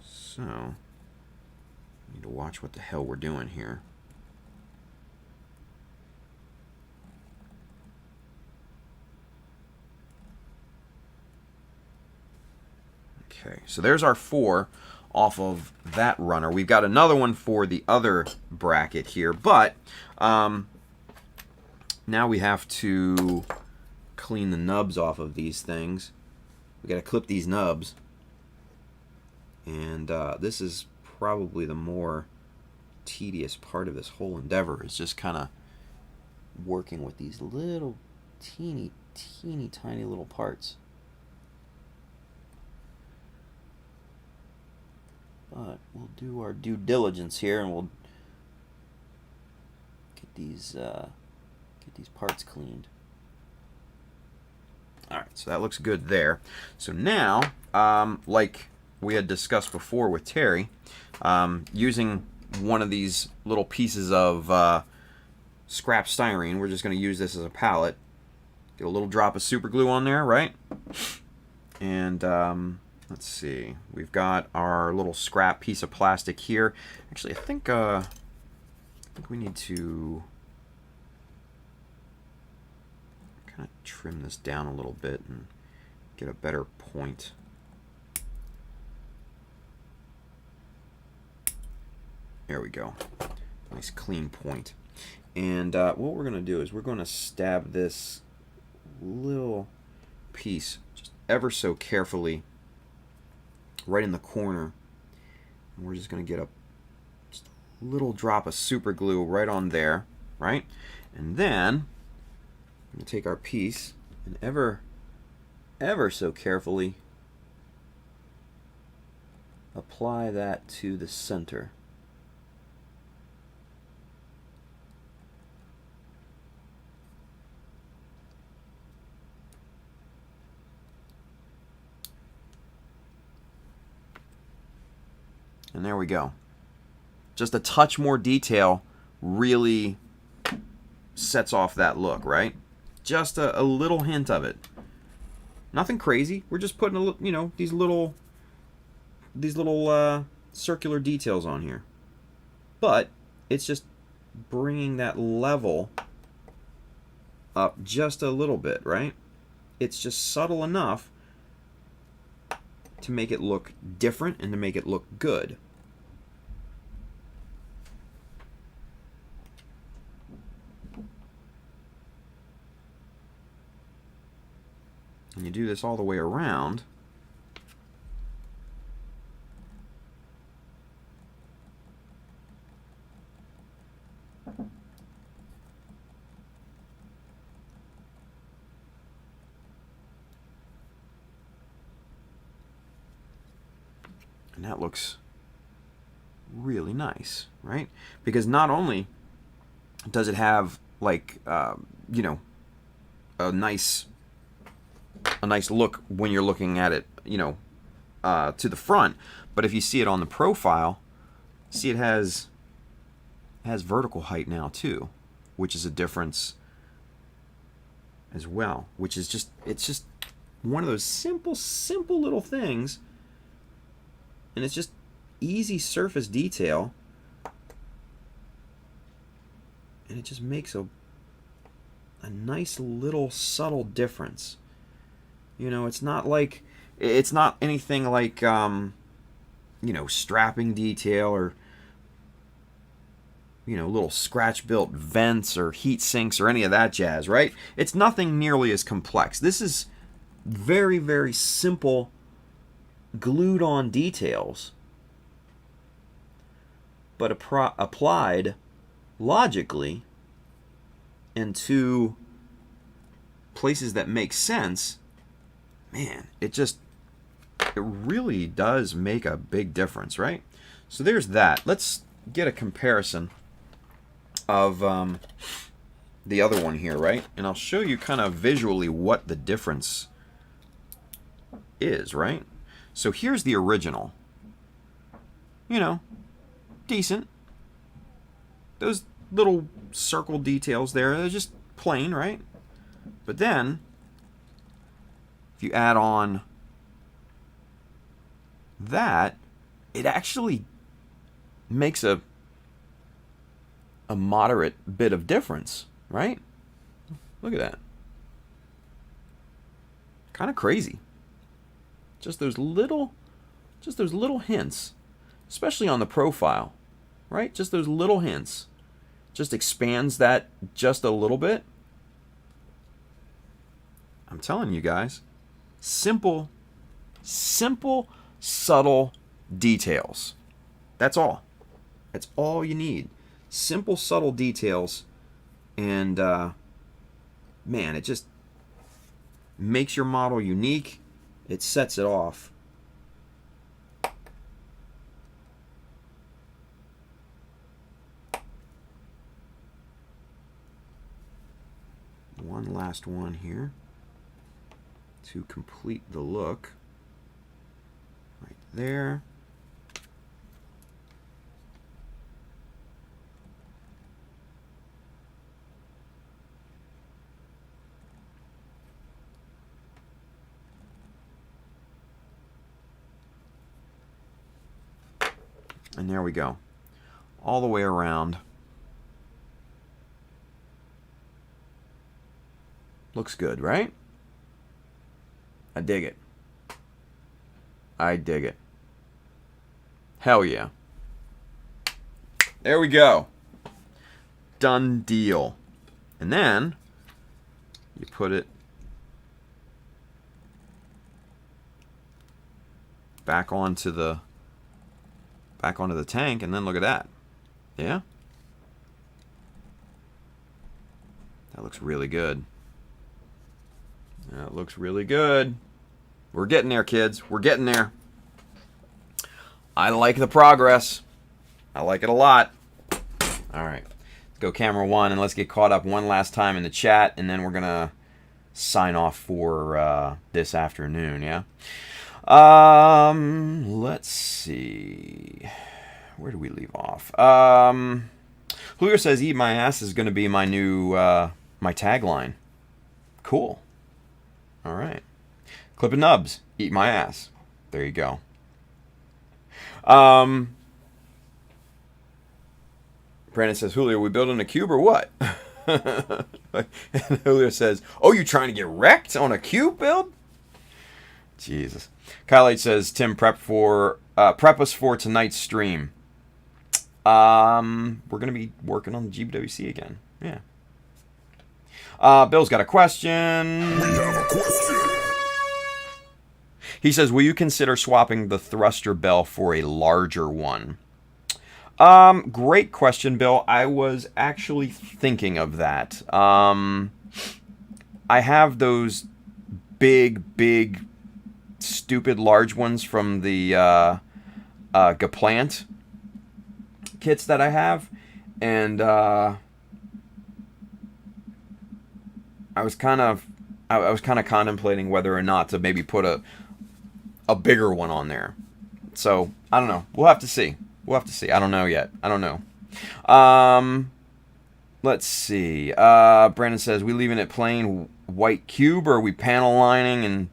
So, we need to watch what the hell we're doing here. Okay, so there's our 4 off of that runner. We've got another one for the other bracket here, but now we have to clean the nubs off of these things. We got to clip these nubs, and this is probably the more tedious part of this whole endeavor, is just kind of working with these little teeny tiny little parts. But we'll do our due diligence here, and we'll get these parts cleaned. All right, so that looks good there. So now, like we had discussed before with Terry, using one of these little pieces of scrap styrene, we're just going to use this as a palette. Get a little drop of super glue on there, right? And let's see. We've got our little scrap piece of plastic here. Actually, I think we need to kind of trim this down a little bit and get a better point. There we go. Nice clean point. And what we're going to do is we're going to stab this little piece just ever so carefully right in the corner. And we're just going to get just a little drop of super glue right on there, right? And then we'll take our piece and ever so carefully apply that to the center. And there we go. Just a touch more detail really sets off that look, right? Just a little hint of it. Nothing crazy. We're just putting a, you know, these little circular details on here. But it's just bringing that level up just a little bit, right? It's just subtle enough to make it look different and to make it look good. And you do this all the way around. And that looks really nice, right? Because not only does it have, like, you know, a nice look when you're looking at it, you know, to the front, but if you see it on the profile, see it has vertical height now too, which is a difference as well, which is just, it's just one of those simple little things. And it's just easy surface detail. And it just makes a nice little subtle difference. You know, it's not anything like, you know, strapping detail or, you know, little scratch-built vents or heat sinks or any of that jazz, right? It's nothing nearly as complex. This is very, very simple glued on details, but applied logically into places that make sense. Man, it really does make a big difference, right? So there's that. Let's get a comparison of the other one here, right? And I'll show you kind of visually what the difference is, right? So here's the original. You know, decent. Those little circle details there, they're just plain, right? But then, if you add on that, it actually makes a moderate bit of difference, right? Look at that. Kind of crazy. Just those little Just those little hints, especially on the profile, right? Just those little hints. Just expands that just a little bit. I'm telling you guys, simple, subtle details. That's all. That's all you need. Simple, subtle details. And, man, it just makes your model unique. It sets it off. One last one here to complete the look. Right there. And there we go. All the way around. Looks good, right? I dig it. I dig it. Hell yeah. There we go. Done deal. And then you put it back onto the tank, and then look at that. Yeah? That looks really good. That looks really good. We're getting there, kids. We're getting there. I like the progress. I like it a lot. All right. Let's go camera one, and let's get caught up one last time in the chat, and then we're going to sign off for this afternoon, yeah? Let's see. Where do we leave off? Julio says, "Eat my ass" is going to be my new, my tagline. Cool. All right. Clip and Nubs, eat my ass. There you go. Brandon says, "Julio, we building a cube or what?" And Julio says, "Oh, you trying to get wrecked on a cube build?" Jesus. Kyle H says, "Tim, prep us for tonight's stream." We're gonna be working on the GBWC again. Yeah. Bill's got a question. We have a question. He says, "Will you consider swapping the thruster bell for a larger one?" Great question, Bill. I was actually thinking of that. I have those big, stupid large ones from the Gaplant kits that I have, and I was kind of contemplating whether or not to maybe put a bigger one on there. So I don't know. We'll have to see. I don't know yet. I don't know. Let's see. Brandon says, "We leaving it plain white cube, or are we panel lining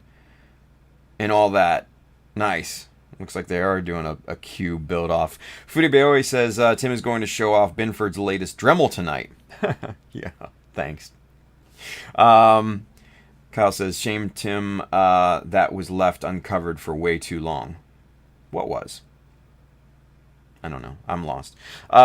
and all that?" Nice. Looks like they are doing a cube build off. Foodie Bayoy says, "Tim is going to show off Binford's latest Dremel tonight." Yeah, thanks. Kyle says, "Shame, Tim, that was left uncovered for way too long." What was? I don't know. I'm lost.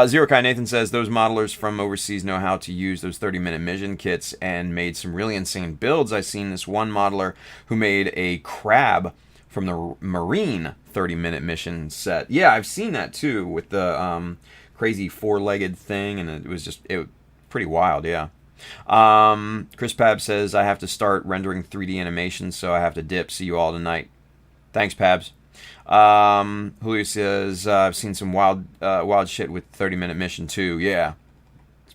Zero Kai Nathan says, "Those modelers from overseas know how to use those 30-minute mission kits and made some really insane builds. I've seen this one modeler who made a crab from the Marine 30-minute mission set." Yeah, I've seen that too, with the crazy four-legged thing, and it was pretty wild, yeah. Chris Pab says, "I have to start rendering 3D animations, so I have to dip. See you all tonight." Thanks, Pabs. Julio says, "I've seen some wild shit with 30-minute mission too." Yeah,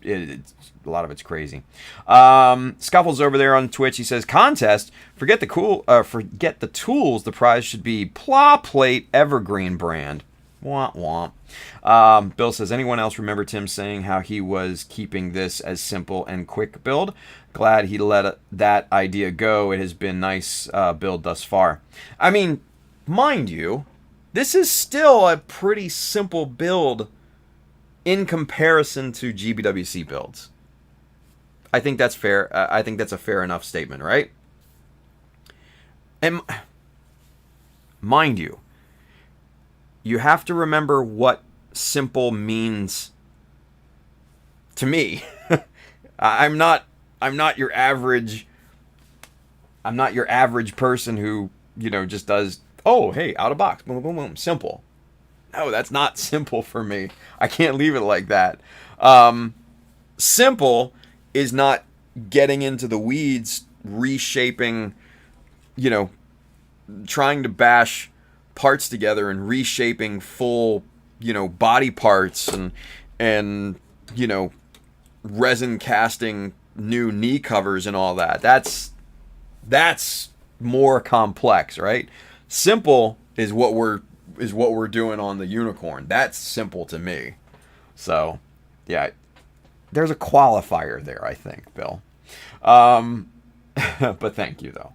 it's a lot of it's crazy. Scuffles over there on Twitch. He says, "Contest. Forget the tools. The prize should be Pla Plate Evergreen brand." Womp womp. Bill says, "Anyone else remember Tim saying how he was keeping this as simple and quick build? Glad he let that idea go. It has been nice build thus far." I mean, mind you, this is still a pretty simple build in comparison to GBWC builds. I think that's fair. I think that's a fair enough statement, right? And mind you, you have to remember what simple means to me. I'm not your average person who, just does, oh, hey, out of box, boom, boom, boom, simple. No, that's not simple for me. I can't leave it like that. Simple is not getting into the weeds, reshaping, trying to bash parts together and reshaping full, body parts and resin casting new knee covers and all that. That's more complex, right? Simple is what we're doing on the unicorn. That's simple to me. So, yeah, there's a qualifier there, I think, Bill. But thank you, though.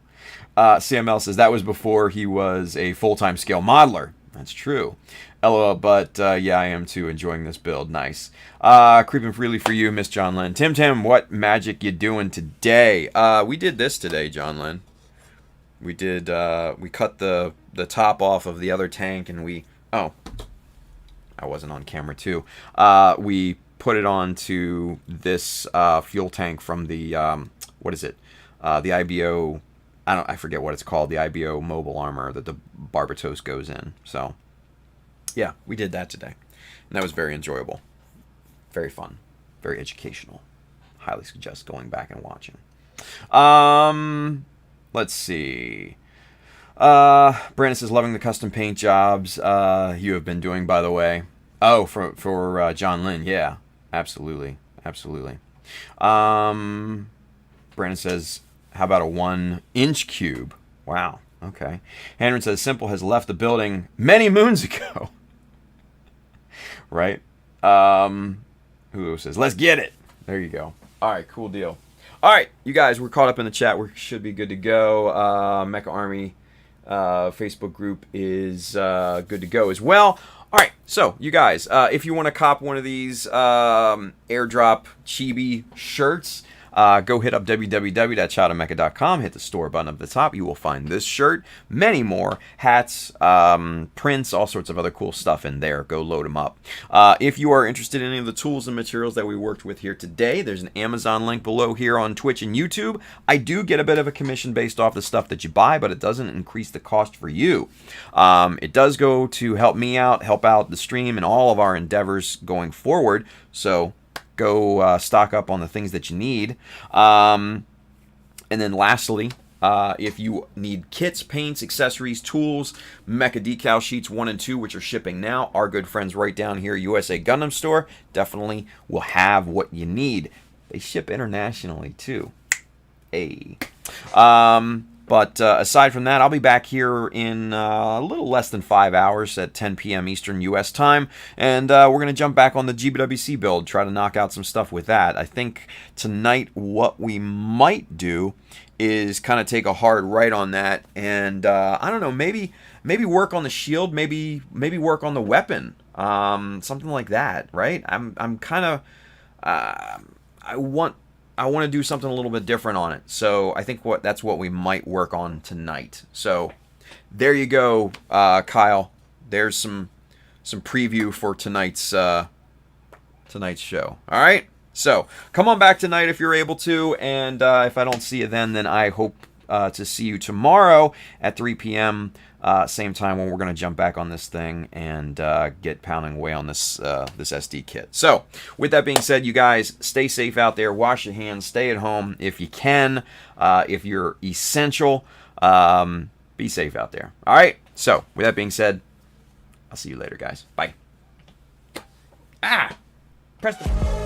CML says that was before he was a full-time scale modeler. That's true. LOL, but yeah, I am too, enjoying this build. Nice. Creeping freely for you, Miss John Lynn. Tim, what magic you doing today? We did this today, John Lynn. We did, we cut the top off of the other tank, and I wasn't on camera too. We put it onto this fuel tank from the, what is it? The IBO, I forget what it's called, the IBO mobile armor that the Barbatos goes in. So, yeah, we did that today. And that was very enjoyable. Very fun. Very educational. Highly suggest going back and watching. Let's see. Brandon says, loving the custom paint jobs you have been doing, by the way. Oh, for John Lynn. Yeah, absolutely. Absolutely. Brandon says, how about a 1-inch cube? Wow. Okay. Henry says, Simple has left the building many moons ago. Right? Who says, let's get it. There you go. All right, cool deal. All right, you guys, we're caught up in the chat. We should be good to go. Mecha Army Facebook group is good to go as well. All right, so you guys, if you want to cop one of these airdrop chibi shirts, go hit up www.chowdamecha.com, hit the store button up at the top. You will find this shirt, many more, hats, prints, all sorts of other cool stuff in there. Go load them up. If you are interested in any of the tools and materials that we worked with here today, there's an Amazon link below here on Twitch and YouTube. I do get a bit of a commission based off the stuff that you buy, but it doesn't increase the cost for you. It does go to help me out, help out the stream, and all of our endeavors going forward. So go stock up on the things that you need. And then lastly, if you need kits, paints, accessories, tools, Mecha Decal Sheets 1 and 2, which are shipping now, our good friends right down here, USA Gundam Store, definitely will have what you need. They ship internationally too. Hey. But aside from that, I'll be back here in a little less than 5 hours at 10 p.m. Eastern U.S. time, and we're going to jump back on the GBWC build, try to knock out some stuff with that. I think tonight what we might do is kind of take a hard right on that, and I don't know, maybe work on the shield, maybe work on the weapon, something like that, right? I'm kind of I want to do something a little bit different on it. So I think that's what we might work on tonight. So there you go, Kyle. There's some preview for tonight's show. All right. So come on back tonight if you're able to, and if I don't see you then I hope to see you tomorrow at 3 p.m. Same time when we're going to jump back on this thing and get pounding away on this this SD kit. So, with that being said, you guys, stay safe out there. Wash your hands. Stay at home if you can. If you're essential, be safe out there. All right? So, with that being said, I'll see you later, guys. Bye. Press the...